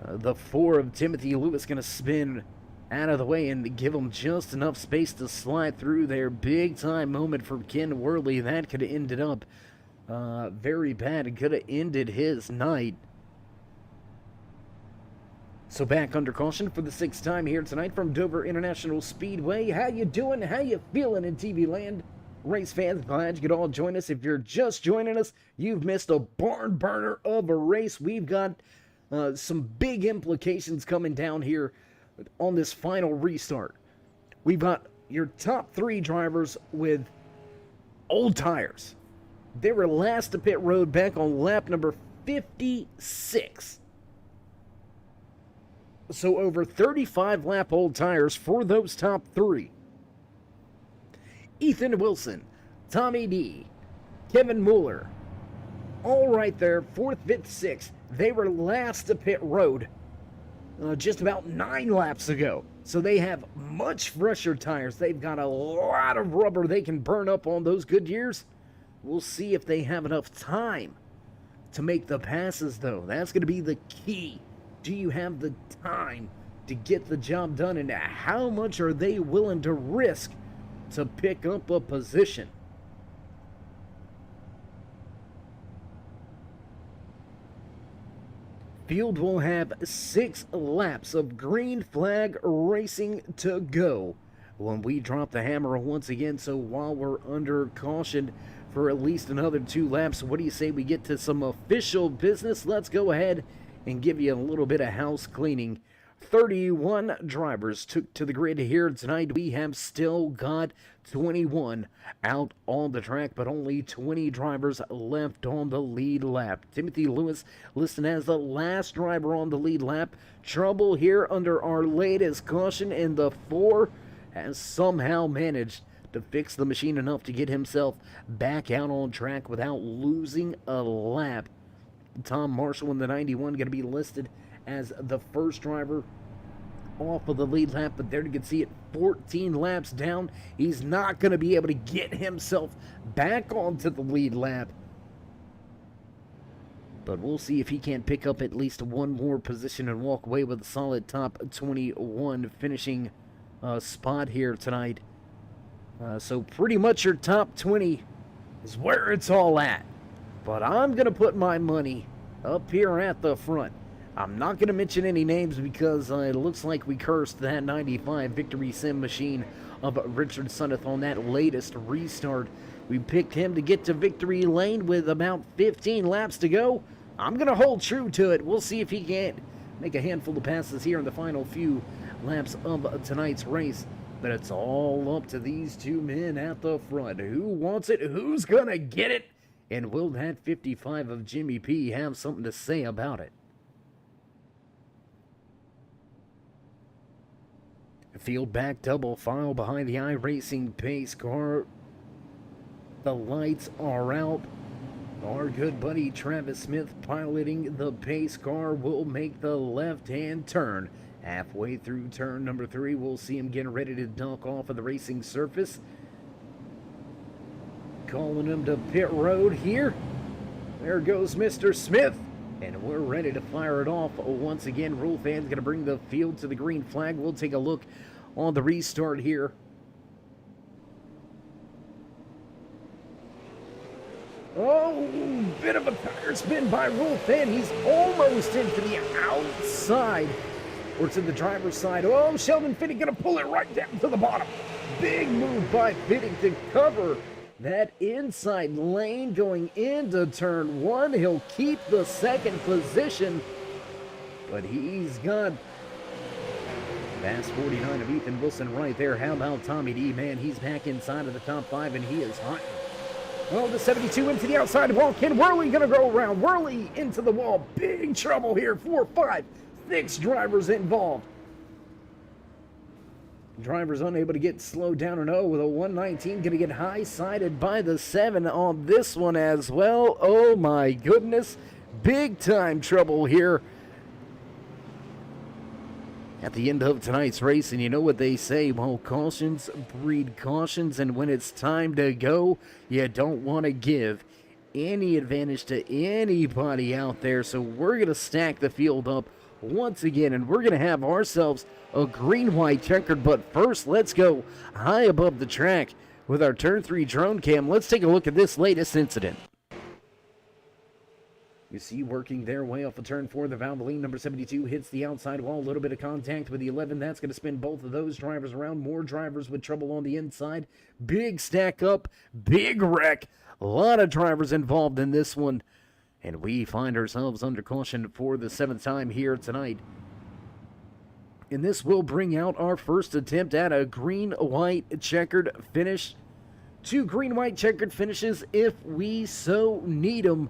the 4 of Timothy Lewis going to spin out of the way and give him just enough space to slide through there. Big time moment for Ken Worley. That could have ended up very bad. It could have ended his night. So back under caution for the 6th time here tonight from Dover International Speedway. How you doing? How you feeling in TV land? Race fans, glad you could all join us. If you're just joining us, you've missed a barn burner of a race. We've got some big implications coming down here on this final restart. We've got your top 3 drivers with old tires. They were last to pit road back on lap number 56. So over 35 lap old tires for those top 3. Ethan Wilson, Tommy D, Kevin Mueller, all right there, 4th, 5th, 6th. They were last to pit road just about 9 laps ago. So they have much fresher tires. They've got a lot of rubber they can burn up on those Goodyears. We'll see if they have enough time to make the passes, though. That's going to be the key. Do you have the time to get the job done, and how much are they willing to risk to pick up a position? Field will have 6 laps of green flag racing to go when we drop the hammer once again. So while we're under caution for at least another 2 laps, what do you say we get to some official business? Let's go ahead and give you a little bit of house cleaning. 31 drivers took to the grid here tonight. We have still got 21 out on the track, but only 20 drivers left on the lead lap. Timothy Lewis listed as the last driver on the lead lap. Trouble here under our latest caution, and the 4 has somehow managed to fix the machine enough to get himself back out on track without losing a lap. Tom Marshall in the 91 going to be listed as the first driver off of the lead lap, but there you can see it, 14 laps down. He's not going to be able to get himself back onto the lead lap, but we'll see if he can't pick up at least one more position and walk away with a solid top 21 finishing spot here tonight. So pretty much your top 20 is where it's all at, but I'm going to put my money up here at the front. I'm not going to mention any names because it looks like we cursed that 95 Victory Sim machine of Richard Sunneth on that latest restart. We picked him to get to victory lane with about 15 laps to go. I'm going to hold true to it. We'll see if he can't make a handful of passes here in the final few laps of tonight's race. But it's all up to these 2 men at the front. Who wants it? Who's going to get it? And will that 55 of Jimmy P have something to say about it? Field back double file behind the iRacing pace car. The lights are out. Our good buddy Travis Smith piloting the pace car will make the left-hand turn. Halfway through turn number 3, we'll see him getting ready to dunk off of the racing surface. Calling him to pit road here. There goes Mr. Smith. And we're ready to fire it off once again. Rule fan's going to bring the field to the green flag. We'll take a look on the restart here. Oh, bit of a tire spin by Rule fan. He's almost into the outside, or to the driver's side. Oh, Sheldon Fitting going to pull it right down to the bottom. Big move by Fitting to cover that inside lane going into turn 1. He'll keep the second position, but he's got fast 49 of Ethan Wilson right there. How about Tommy D? Man, he's back inside of the top 5, and he is hot. Oh, the 72 into the outside wall. Ken Worley going to go around. Worley into the wall. Big trouble here. 4, 5, 6 drivers involved. Drivers unable to get slowed down and with a 119 going to get high-sided by the 7 on this one as well. Oh my goodness, big time trouble here at the end of tonight's race. And you know what they say, well, cautions breed cautions, and when it's time to go, you don't want to give any advantage to anybody out there. So we're going to stack the field up once again, and we're going to have ourselves a green-white checkered. But first, let's go high above the track with our turn 3 drone cam. Let's take a look at this latest incident. You see working their way off of turn 4, the Valvoline number 72 hits the outside wall. A little bit of contact with the 11. That's going to spin both of those drivers around. More drivers with trouble on the inside. Big stack up, big wreck. A lot of drivers involved in this one. And we find ourselves under caution for the 7th time here tonight. And this will bring out our first attempt at a green-white checkered finish. 2 green-white checkered finishes if we so need them.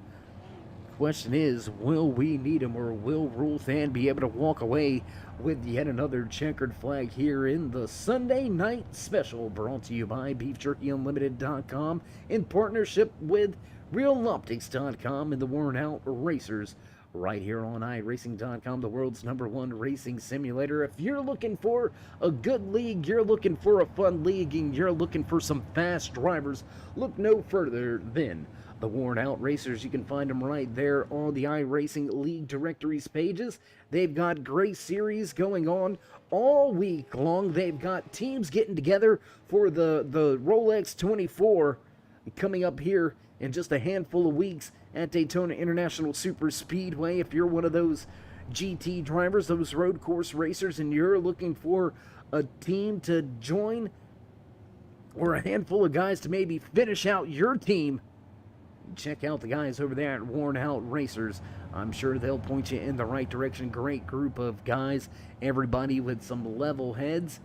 Question is, will we need them, or will Rule Fan be able to walk away with yet another checkered flag here in the Sunday night special, brought to you by BeefJerkyUnlimited.com in partnership with RealOptics.com and the Worn Out Racers, right here on iRacing.com, the world's #1 racing simulator. If you're looking for a good league, you're looking for a fun league, and you're looking for some fast drivers, look no further than the Worn Out Racers. You can find them right there on the iRacing League directories pages. They've got great series going on all week long. They've got teams getting together for the Rolex 24 coming up here in just a handful of weeks at Daytona International Super Speedway. If you're one of those GT drivers, those road course racers, and you're looking for a team to join or a handful of guys to maybe finish out your team, check out the guys over there at Worn Out Racers. I'm sure they'll point you in the right direction. Great group of guys, everybody with some level heads,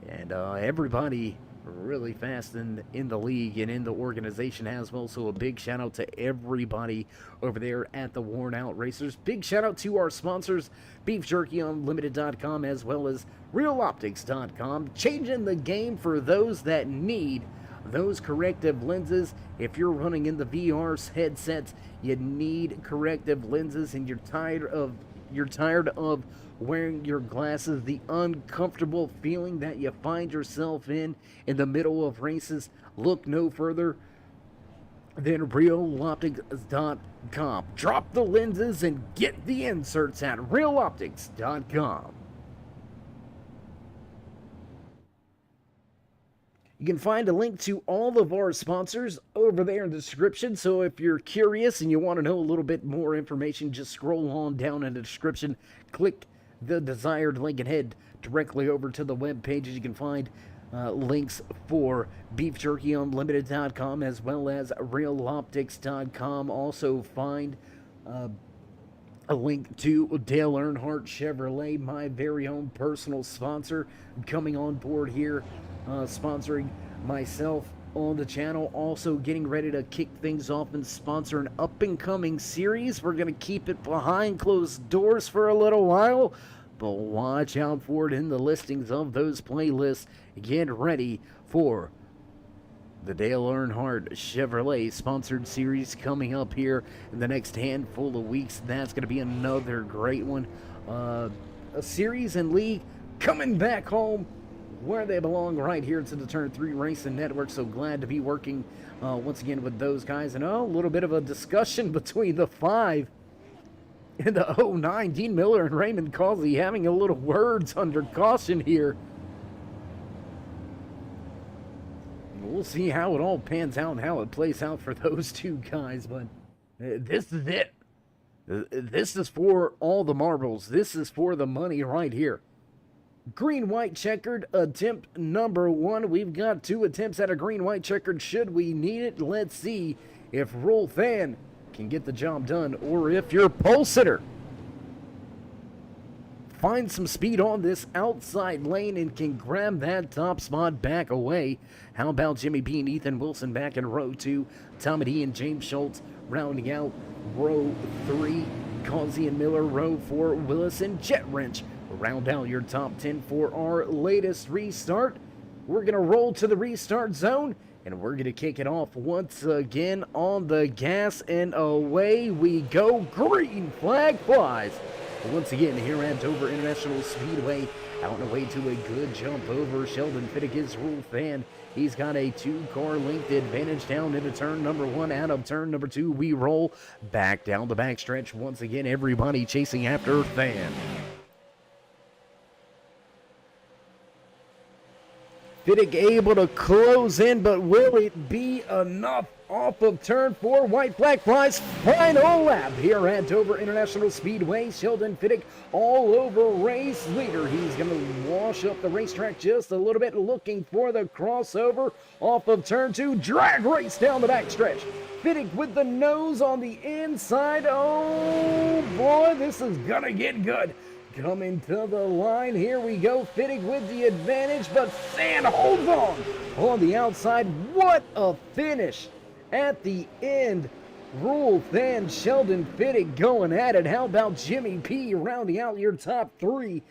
and everybody really fast in the league and in the organization as well. So a big shout out to everybody over there at the Worn Out Racers. Big shout out to our sponsors, BeefJerkyUnlimited.com as well as RealOptics.com, changing the game for those that need those corrective lenses. If you're running in the VR headsets, you need corrective lenses, and you're tired of wearing your glasses, the uncomfortable feeling that you find yourself in the middle of races, look no further than RealOptics.com. Drop the lenses and get the inserts at RealOptics.com. You can find a link to all of our sponsors over there in the description, so if you're curious and you want to know a little bit more information, just scroll on down in the description, click the desired link, and head directly over to the web pages. You can find links for BeefJerkyUnlimited.com as well as RealOptics.com. Also find a link to Dale Earnhardt Chevrolet, my very own personal sponsor, coming on board here, sponsoring myself on the channel. Also getting ready to kick things off and sponsor an up-and-coming series. We're going to keep it behind closed doors for a little while, but watch out for it in the listings of those playlists. Get ready for the Dale Earnhardt Chevrolet sponsored series coming up here in the next handful of weeks. That's going to be another great one. A series and league coming back home where they belong, right here to the Turn 3 Racing Network. So glad to be working once again with those guys. And a little bit of a discussion between the 5 and the 09. Dean Miller and Raymond Causey having a little words under caution here. We'll see how it all pans out and how it plays out for those two guys, but this is it. This is for all the marbles. This is for the money right here. Green, white, checkered, attempt number 1. We've got 2 attempts at a green, white, checkered should we need it. Let's see if Roll Fan can get the job done, or if your pole sitter find some speed on this outside lane and can grab that top spot back away. How about Jimmy B and Ethan Wilson back in row 2? Tommy D and James Schultz rounding out row 3. Causey and Miller row 4. Willis and Jet Wrench round out your top 10 for our latest restart. We're going to roll to the restart zone, and we're going to kick it off once again on the gas, and away we go. Green flag flies once again here at Dover International Speedway. Out and away to a good jump over Sheldon Fittick is Rule Fan. He's got a 2-car length advantage down into turn number 1. Out of turn number 2, we roll back down the backstretch. Once again, everybody chasing after Fan. Fittick able to close in, but will it be enough? Off of turn 4, white flag flies, final lap here at Dover International Speedway. Sheldon Fittick all over race leader. He's going to wash up the racetrack just a little bit, looking for the crossover off of turn 2. Drag race down the backstretch. Fittick with the nose on the inside. Oh boy, this is going to get good. Coming to the line, here we go. Fittick with the advantage, but Fan holds on the outside. What a finish at the end. Rule Fan, Sheldon Fittick going at it. How about Jimmy P rounding out your top 3?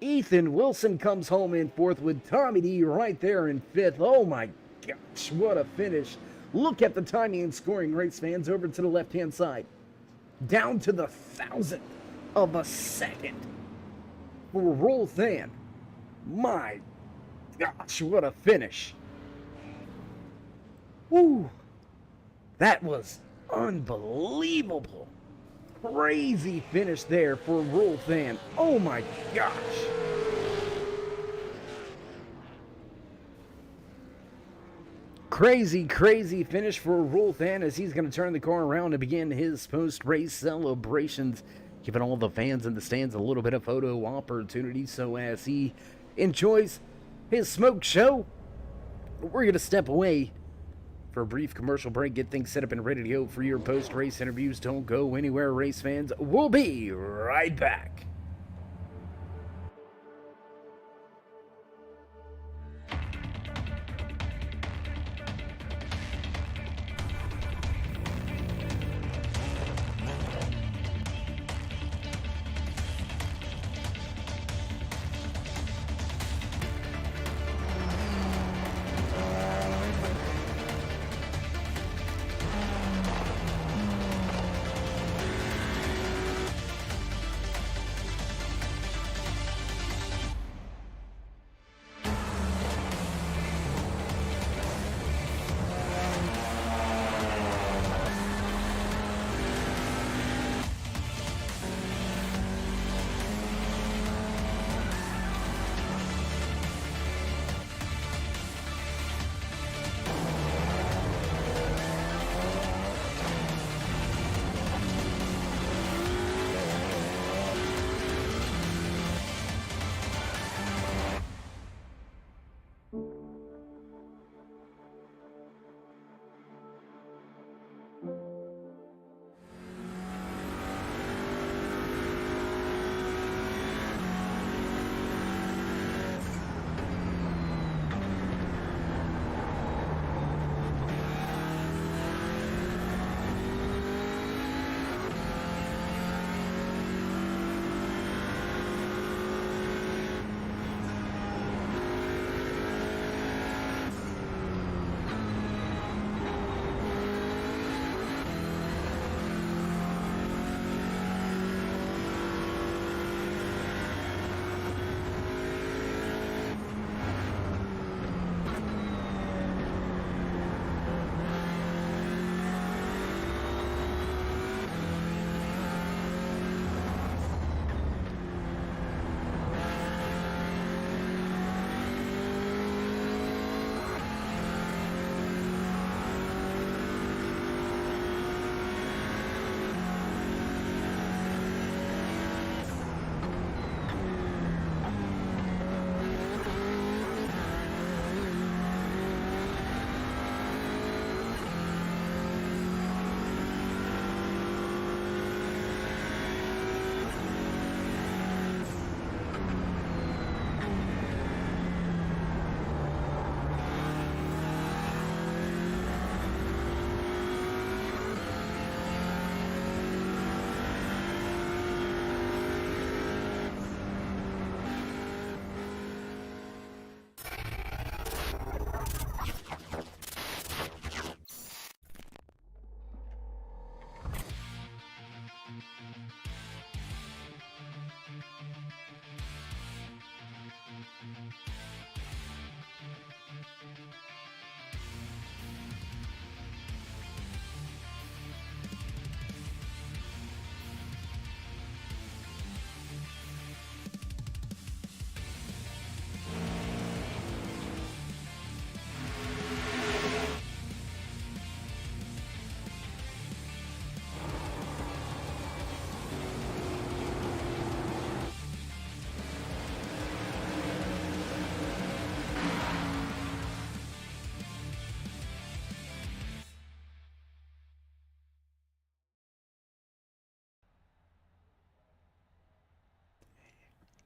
Ethan Wilson comes home in 4th with Tommy D right there in 5th. Oh my gosh, what a finish. Look at the timing and scoring, race fans, over to the left-hand side. Down to the 1,000th of a second for Rule Fan. My gosh, what a finish. Woo. That was unbelievable. Crazy finish there for Rule Fan. Oh my gosh. Crazy finish for Rule Fan as he's going to turn the car around and begin his post-race celebrations, giving all the fans in the stands a little bit of photo opportunity. So as he enjoys his smoke show. We're going to step away for a brief commercial break, get things set up and ready to go for your post-race interviews. Don't go anywhere, race fans. We'll be right back.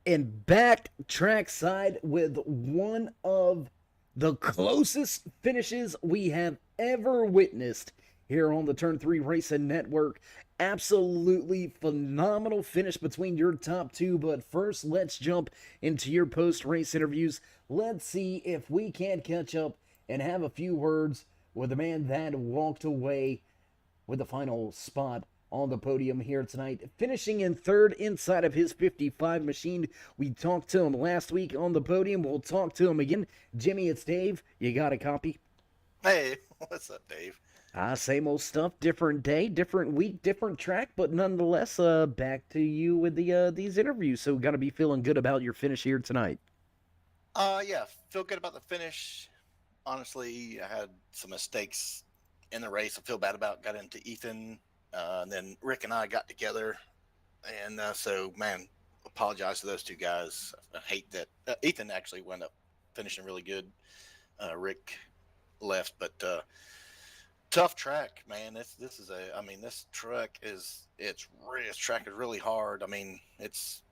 And back trackside with one of the closest finishes we have ever witnessed here on the Turn 3 Racing Network. Absolutely phenomenal finish between your top two. But first, let's jump into your post-race interviews. Let's see if we can't catch up and have a few words with the man that walked away with the final spot on the podium here tonight, finishing in third inside of his 55 machine. We talked to him last week on the podium. We'll talk to him again. Jimmy, it's Dave. You got a copy? Hey, what's up, Dave? Same old stuff, different day, different week, different track, but nonetheless, back to you with these interviews. So got to be feeling good about your finish here tonight. Yeah, feel good about the finish. Honestly, I had some mistakes in the race I feel bad about. Got into Ethan, and then Rick and I got together, and so, man, apologize to those two guys. I hate that Ethan actually wound up finishing really good. Rick left, but tough track, man. This is a. I mean, this track is this track is really hard. I mean, it's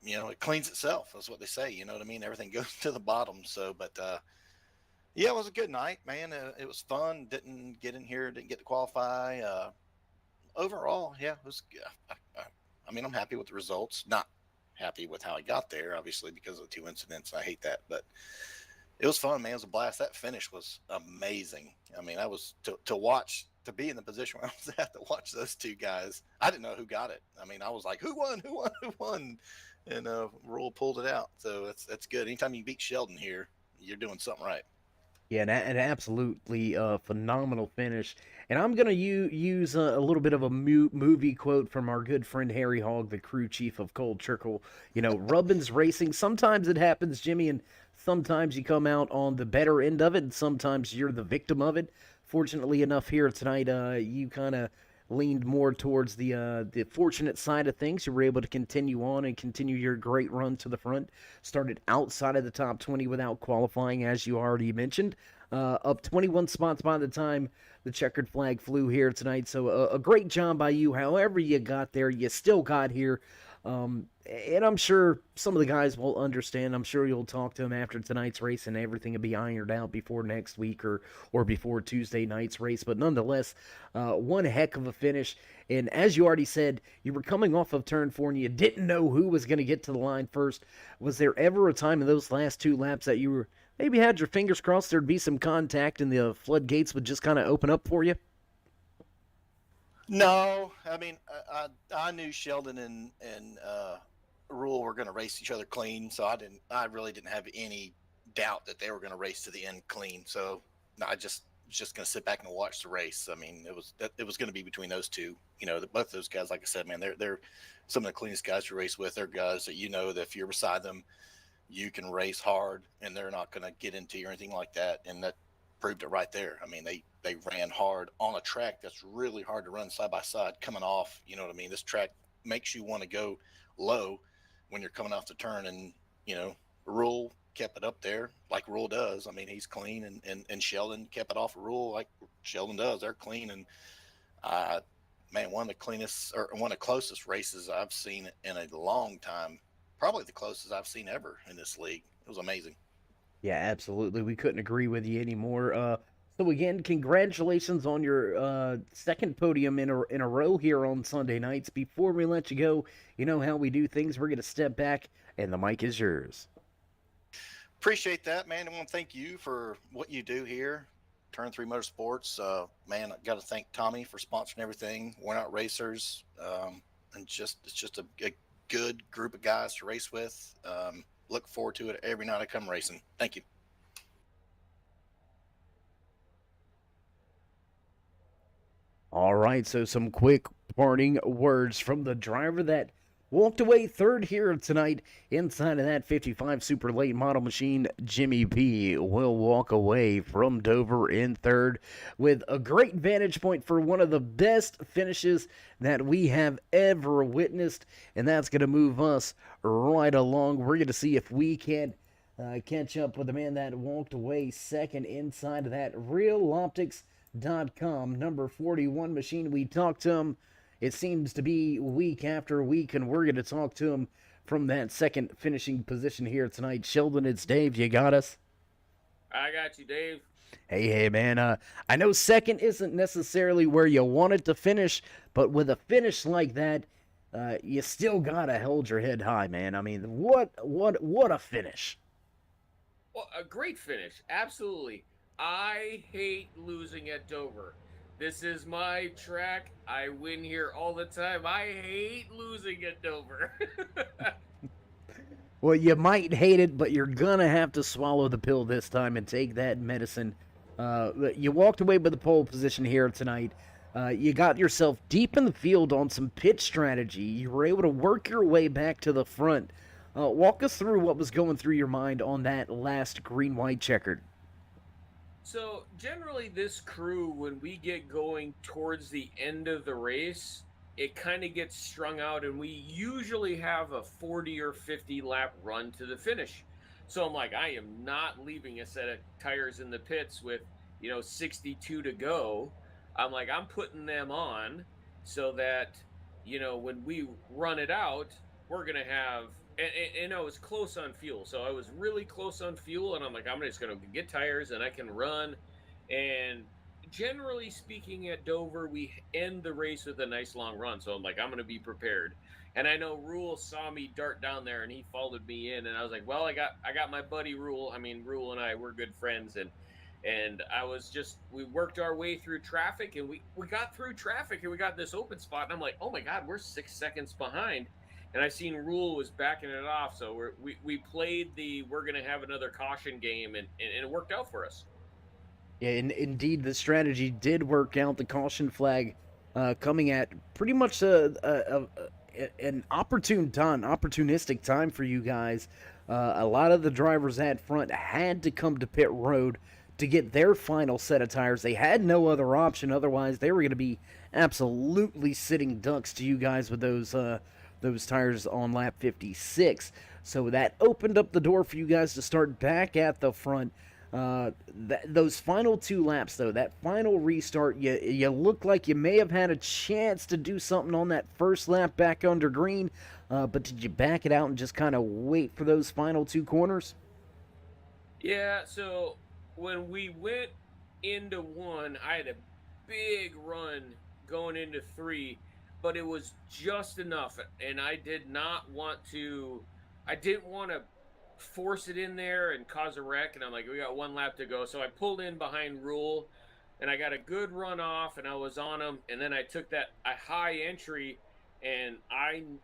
it cleans itself. That's what they say. You know what I mean? Everything goes to the bottom. So, but yeah, it was a good night, man. It was fun. Didn't get in here. Didn't get to qualify. Overall, yeah, it was. I mean, I'm happy with the results. Not happy with how I got there, obviously, because of the two incidents. I hate that, but it was fun, man. It was a blast. That finish was amazing. I mean, I was to watch, to be in the position where I was at to watch those two guys. I didn't know who got it. I mean, I was like, who won? Who won? Who won? And Rule pulled it out. So that's good. Anytime you beat Sheldon here, you're doing something right. Yeah, an absolutely phenomenal finish. And I'm going to use a little bit of a movie quote from our good friend Harry Hogg, the crew chief of Cold Trickle. Rubbin's Racing. Sometimes it happens, Jimmy, and sometimes you come out on the better end of it, and sometimes you're the victim of it. Fortunately enough, here tonight, you kind of leaned more towards the fortunate side of things. You were able to continue on and continue your great run to the front. Started outside of the top 20 without qualifying, as you already mentioned. Up 21 spots by the time the checkered flag flew here tonight. So a great job by you. However you got there, you still got here. And I'm sure some of the guys will understand. I'm sure you'll talk to them after tonight's race and everything will be ironed out before next week or before Tuesday night's race. But nonetheless, one heck of a finish. And as you already said, you were coming off of turn 4 and you didn't know who was going to get to the line first. Was there ever a time in those last two laps that you were maybe had your fingers crossed there'd be some contact and the floodgates would just kind of open up for you? No, I mean, I knew Sheldon and Rule were going to race each other clean, so I really didn't have any doubt that they were going to race to the end clean. So I was just going to sit back and watch the race. I mean, it was going to be between those two. Both those guys, like I said, man, they're some of the cleanest guys to race with. They're guys that that if you're beside them, you can race hard, and they're not going to get into you or anything like that. And that proved it right there. I mean, they ran hard on a track that's really hard to run side by side coming off. You know what I mean? This track makes you want to go low when you're coming off the turn, and Rule kept it up there like Rule does. I mean, he's clean, and Sheldon kept it off of Rule like Sheldon does. They're clean, and man, one of the cleanest or one of the closest races I've seen in a long time. Probably the closest I've seen ever in this league. It was amazing. Yeah, absolutely. We couldn't agree with you anymore. So again, congratulations on your second podium in a row here on Sunday nights. Before we let you go, you know how we do things. We're going to step back, and the mic is yours. Appreciate that, man. I want to thank you for what you do here, Turn 3 Motorsports. Man, I got to thank Tommy for sponsoring everything. We're Not Racers, and it's just a good group of guys to race with. Look forward to it every night I come racing. Thank you. All right, so some quick parting words from the driver that walked away third here tonight inside of that 55 Super Late Model machine. Jimmy P will walk away from Dover in third with a great vantage point for one of the best finishes that we have ever witnessed, and that's going to move us right along. We're going to see if we can catch up with the man that walked away second inside of that RealOptics.com number 41 machine. We talked to him, it seems to be week after week, and we're going to talk to him from that second finishing position here tonight. Sheldon, it's Dave. You got us? I got you, Dave. Hey, man. I know second isn't necessarily where you wanted to finish, but with a finish like that, you still got to hold your head high, man. I mean, what a finish. Well, a great finish. Absolutely. I hate losing at Dover. This is my track. I win here all the time. I hate losing at Dover. Well, you might hate it, but you're going to have to swallow the pill this time and take that medicine. You walked away with the pole position here tonight. You got yourself deep in the field on some pit strategy. You were able to work your way back to the front. Walk us through what was going through your mind on that last green-white checkered. So, generally, this crew, when we get going towards the end of the race, it kind of gets strung out, and we usually have a 40 or 50 lap run to the finish. So I'm like, I am not leaving a set of tires in the pits with 62 to go. I'm like, I'm putting them on so that when we run it out, we're gonna have. And I was close on fuel, so I was really close on fuel, and I'm like, I'm just gonna get tires and I can run. And generally speaking, at Dover, we end the race with a nice long run. So I'm like, I'm going to be prepared. And I know Rule saw me dart down there, and he followed me in. And I was like, well, I got my buddy Rule. I mean, Rule and I, we're good friends. And I was just, we worked our way through traffic, and we got through traffic, and we got this open spot. And I'm like, oh my God, we're 6 seconds behind. And I seen Rule was backing it off. So we played we're going to have another caution game, and it worked out for us. Yeah, indeed, the strategy did work out. The caution flag coming at pretty much an opportunistic time for you guys. A lot of the drivers at front had to come to pit road to get their final set of tires. They had no other option. Otherwise, they were going to be absolutely sitting ducks to you guys with those tires on lap 56. So that opened up the door for you guys to start back at the front. Those final 2 laps, though, that final restart, you look like you may have had a chance to do something on that first lap back under green, but did you back it out and just kind of wait for those final 2 corners? Yeah, so when we went into 1, I had a big run going into 3, but it was just enough, and I didn't want to force it in there and cause a wreck. And I'm like, we got 1 lap to go. So I pulled in behind Rule, and I got a good run off, and I was on him. And then I took a high entry, and I'm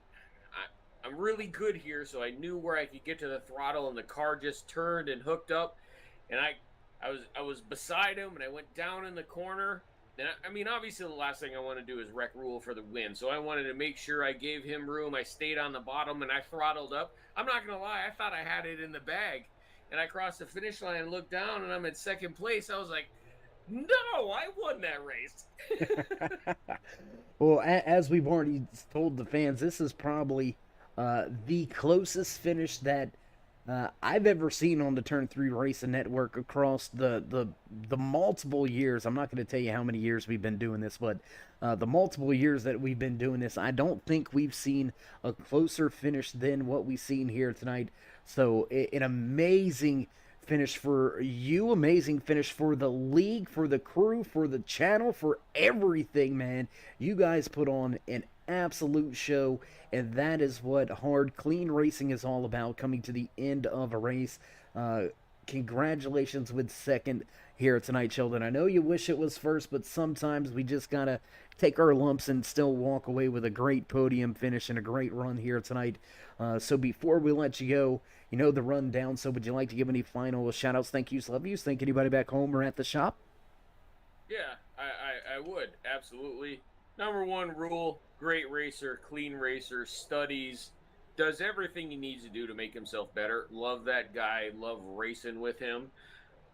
really good here, so I knew where I could get to the throttle, and the car just turned and hooked up, and I was beside him, and I went down in the corner. And I mean, obviously, the last thing I want to do is wreck Rule for the win. So I wanted to make sure I gave him room. I stayed on the bottom, and I throttled up. I'm not going to lie, I thought I had it in the bag. And I crossed the finish line and looked down, and I'm in 2nd place. I was like, no, I won that race. Well, as we've already told the fans, this is probably the closest finish that I've ever seen on the Turn 3 Racing Network across the multiple years. I'm not going to tell you how many years we've been doing this, but the multiple years that we've been doing this, I don't think we've seen a closer finish than what we've seen here tonight. So an amazing finish for you, amazing finish for the league, for the crew, for the channel, for everything, man. You guys put on an absolute show, and that is what hard, clean racing is all about, coming to the end of a race. Congratulations with 2nd here tonight, Sheldon. I know you wish it was 1st, but sometimes we just gotta take our lumps and still walk away with a great podium finish and a great run here tonight. So before we let you go, you know the rundown, so would you like to give any final shout-outs, thank yous, love yous, thank anybody back home or at the shop? Yeah, I would, absolutely. Number 1, Rule, great racer, clean racer, studies, does everything he needs to do to make himself better. Love that guy, love racing with him.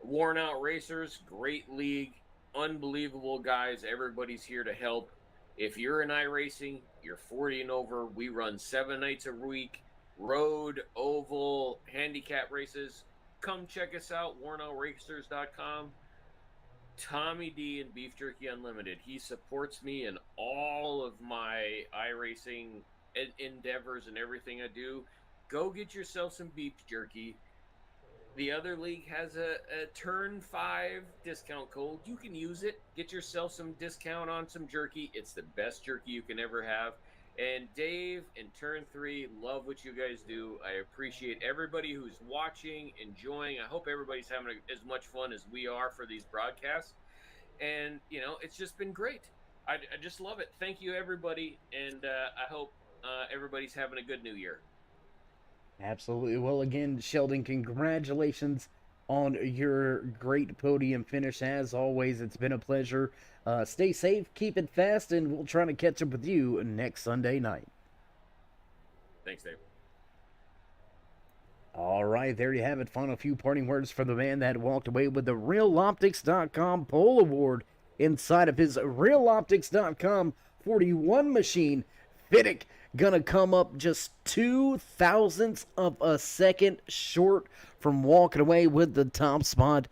Worn Out Racers, great league, unbelievable guys, everybody's here to help. If you're in iRacing, you're 40 and over, we run 7 nights a week, road, oval, handicap races. Come check us out, wornoutracers.com. Tommy D and Beef Jerky Unlimited. He supports me in all of my iRacing endeavors and everything I do. Go get yourself some beef jerky. The other league has a Turn 5 discount code. You can use it. Get yourself some discount on some jerky. It's the best jerky you can ever have. And Dave and Turn 3, love what you guys do. I appreciate everybody who's watching, enjoying. I hope everybody's having as much fun as we are for these broadcasts. And, it's just been great. I just love it. Thank you, everybody. And I hope everybody's having a good new year. Absolutely. Well, again, Sheldon, congratulations on your great podium finish. As always, it's been a pleasure. Stay safe, keep it fast, and we'll try to catch up with you next Sunday night. Thanks, Dave. All right, there you have it. Final few parting words from the man that walked away with the RealOptics.com Pole Award inside of his RealOptics.com 41 machine. Fiddick gonna come up just 0.02 of a second short from walking away with the top spot.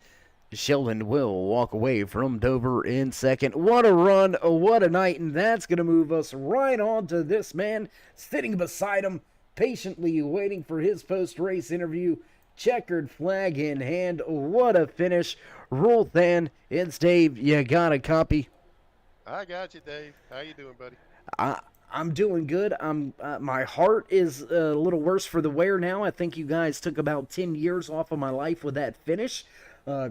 Sheldon will walk away from Dover in second. What a run, what a night, and that's going to move us right on to this man sitting beside him, patiently waiting for his post-race interview, checkered flag in hand. What a finish. Rule Than, it's Dave. You got a copy? I got you, Dave. How you doing, buddy? I'm doing good. My heart is a little worse for the wear now. I think you guys took about 10 years off of my life with that finish.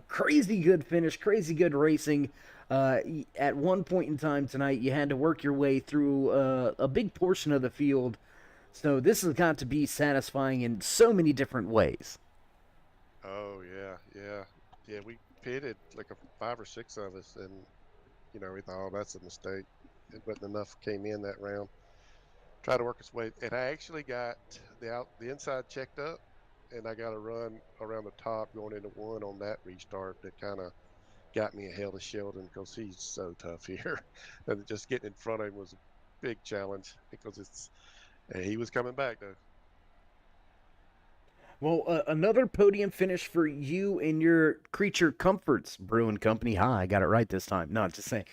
Crazy good finish, crazy good racing. At one point in time tonight, you had to work your way through a big portion of the field. So this has got to be satisfying in so many different ways. Oh, yeah. We pitted like 5 or 6 of us, and we thought, oh, that's a mistake. It wasn't enough came in that round. Try to work its way, and I actually got the inside checked up, and I got a run around the top going into 1 on that restart that kind of got me ahead of Sheldon because he's so tough here. And just getting in front of him was a big challenge because he was coming back though. Well, another podium finish for you and your Creature Comforts Brewing Company. I got it right this time. Not just saying.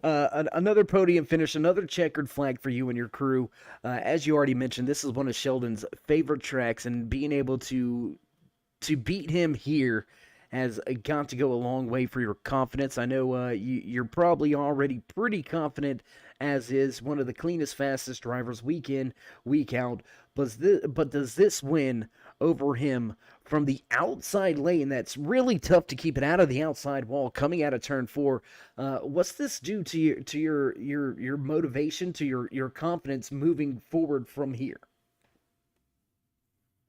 Another podium finish, another checkered flag for you and your crew. As you already mentioned, this is one of Sheldon's favorite tracks, and being able to beat him here has got to go a long way for your confidence. I know you're probably already pretty confident, as is one of the cleanest, fastest drivers week in, week out. But does this win over him from the outside lane, that's really tough to keep it out of the outside wall coming out of turn 4, what's this do to your motivation, to your confidence moving forward from here?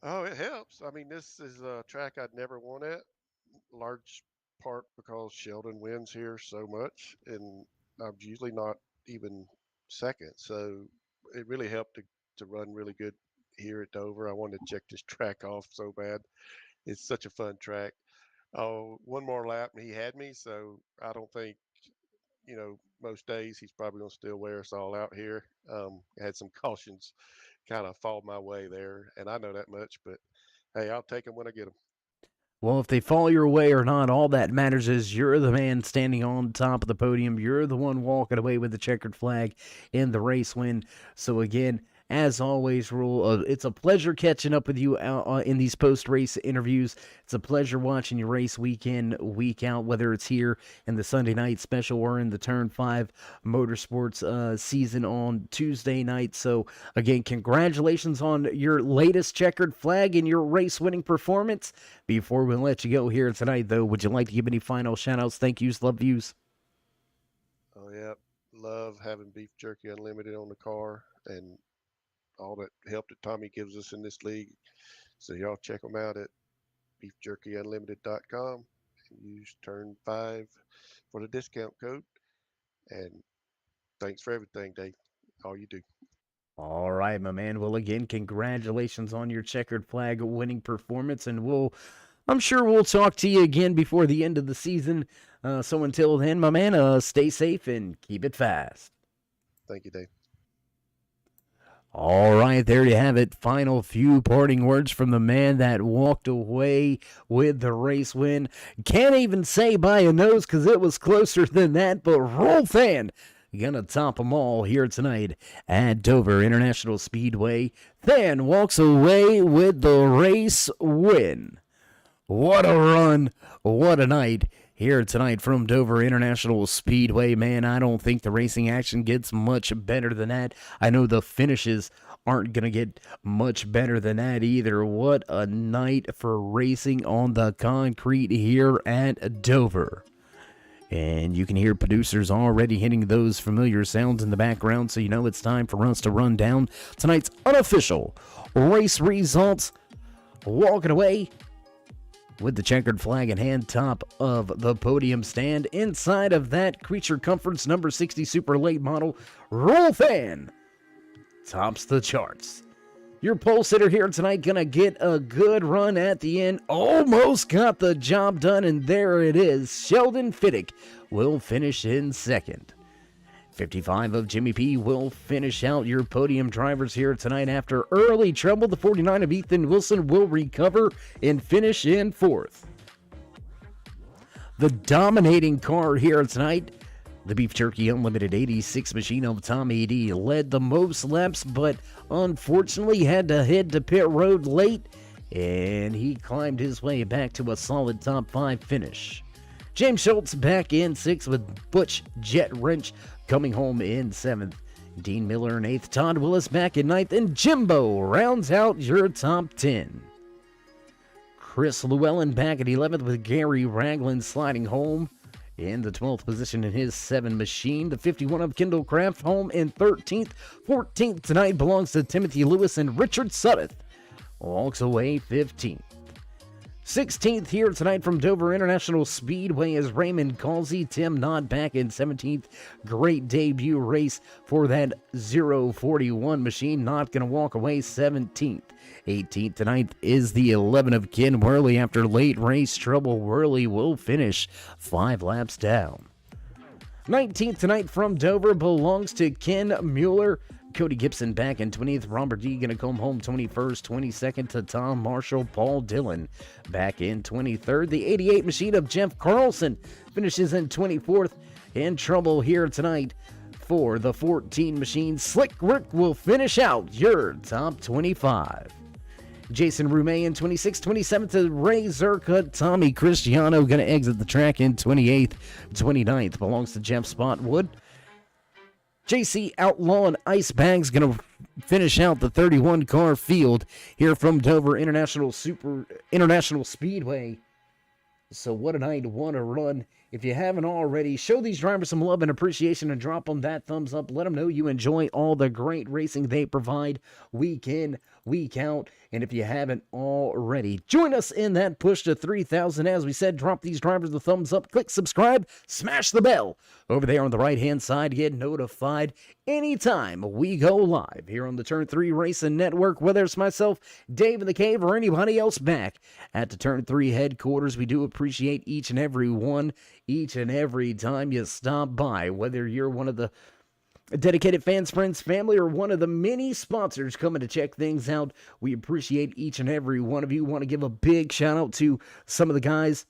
Oh, it helps. I mean, this is a track I'd never won at, large part because Sheldon wins here so much, and I'm usually not even second. So it really helped to run really good here at Dover. I wanted to check this track off so bad. It's such a fun track. Oh, one more lap and he had me. So I don't think, most days he's probably going to still wear us all out here. Had some cautions kind of fall my way there, and I know that much, but hey, I'll take them when I get them. Well, if they fall your way or not, all that matters is you're the man standing on top of the podium. You're the one walking away with the checkered flag in the race win. So again, as always, Rule, it's a pleasure catching up with you in these post-race interviews. It's a pleasure watching you race week in, week out, whether it's here in the Sunday night special or in the Turn 5 Motorsports season on Tuesday night. So, again, congratulations on your latest checkered flag and your race-winning performance. Before we let you go here tonight, though, would you like to give any final shout-outs, thank yous, love yous? Oh, yeah. Love having Beef Jerky Unlimited on the car and all that help that Tommy gives us in this league. So y'all check them out at beefjerkyunlimited.com and use Turn 5 for the discount code. And thanks for everything, Dave. All you do. All right, my man. Well, again, congratulations on your checkered flag winning performance, and I'm sure we'll talk to you again before the end of the season. So until then, my man, stay safe and keep it fast. Thank you, Dave. All right, there you have it. Final few parting words from the man that walked away with the race win. Can't even say by a nose because it was closer than that, but Rule Than gonna top them all here tonight at Dover International Speedway. Than walks away with the race win. What a run, what a night here tonight from Dover International Speedway. Man, I don't think the racing action gets much better than that. I know the finishes aren't going to get much better than that either. What a night for racing on the concrete here at Dover. And you can hear producers already hitting those familiar sounds in the background, so you know it's time for us to run down tonight's unofficial race results. Walking away with the checkered flag in hand, top of the podium stand. Inside of that, Creature Comforts number 60 Super Late Model, Rule Than tops the charts. Your pole sitter here tonight gonna get a good run at the end. Almost got the job done, and there it is. Sheldon Fiddick will finish in second. 55 of Jimmy P will finish out your podium drivers here tonight after early trouble. The 49 of Ethan Wilson will recover and finish in 4th. The dominating car here tonight, the Beef Jerky Unlimited 86 machine of Tommy D, led the most laps, but unfortunately had to head to pit road late, and he climbed his way back to a solid top 5 finish. James Schultz back in 6th with Butch Jet Wrench coming home in 7th. Dean Miller in 8th, Todd Willis back in 9th, and Jimbo rounds out your top 10. Chris Llewellyn back at 11th with Gary Ragland sliding home in the 12th position in his 7 machine. The 51 of Kendall Craft home in 13th. 14th tonight belongs to Timothy Lewis, and Richard Suddeth walks away 15th. 16th here tonight from Dover International Speedway is Raymond Calsey. Tim Nod back in 17th. Great debut race for that 041 machine. Not going to walk away 17th. 18th tonight is the 11 of Ken Worley. After late race trouble, Worley will finish 5 laps down. 19th tonight from Dover belongs to Ken Mueller. Cody Gibson back in 20th. Robert D going to come home 21st. 22nd to Tom Marshall. Paul Dillon back in 23rd. The 88 machine of Jeff Carlson finishes in 24th. In trouble here tonight for the 14 machine. Slick Rick will finish out your top 25. Jason Roumet in 26th, 27th to Ray Zerka. Tommy Cristiano going to exit the track in 28th. 29th belongs to Jeff Spotwood. JC Outlaw and Ice Bags going to finish out the 31 car field here from Dover International Speedway. So what a night, what a run. If you haven't already, show these drivers some love and appreciation and drop them that thumbs up. Let them know you enjoy all the great racing they provide week in, week out. And if you haven't already, join us in that push to 3,000. As we said, drop these drivers the thumbs up, click subscribe, smash the bell over there on the right-hand side. Get notified anytime we go live here on the Turn 3 Racing Network, whether it's myself, Dave in the Cave, or anybody else back at the Turn 3 headquarters. We do appreciate each and every one, each and every time you stop by, whether you're one of the dedicated fans, friends, family, or one of the many sponsors coming to check things out. We appreciate each and every one of you. Want to give a big shout out to some of the guys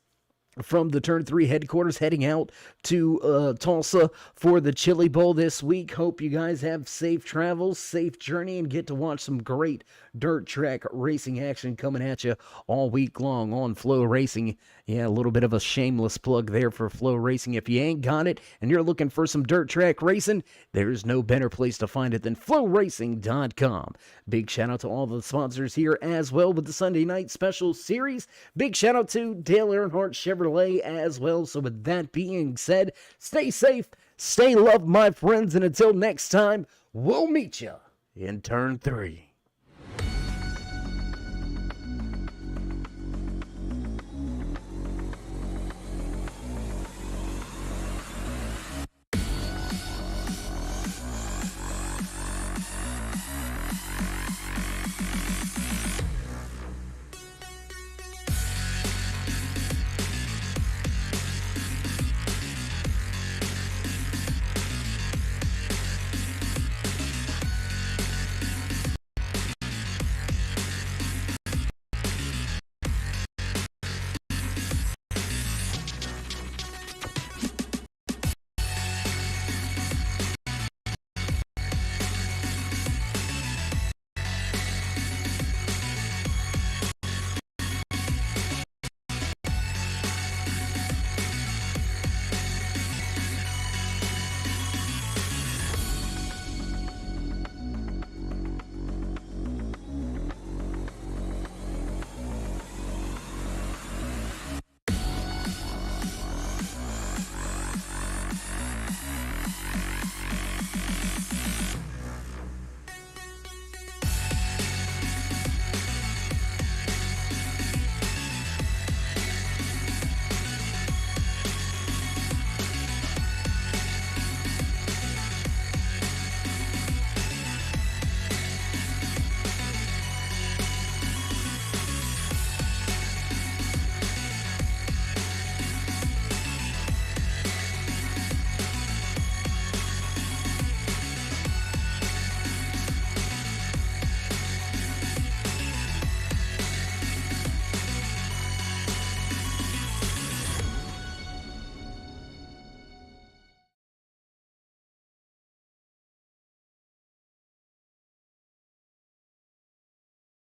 from the Turn 3 headquarters heading out to Tulsa for the Chili Bowl this week. Hope you guys have safe travels, safe journey, and get to watch some great dirt track racing action coming at you all week long on Flow Racing. Yeah, a little bit of a shameless plug there for Flow Racing. If you ain't got it and you're looking for some dirt track racing, there's no better place to find it than flowracing.com. Big shout out to all the sponsors here as well with the Sunday Night Special Series. Big shout out to Dale Earnhardt Chevrolet as well. So with that being said, stay safe, stay loved, my friends, and until next time, we'll meet you in Turn 3.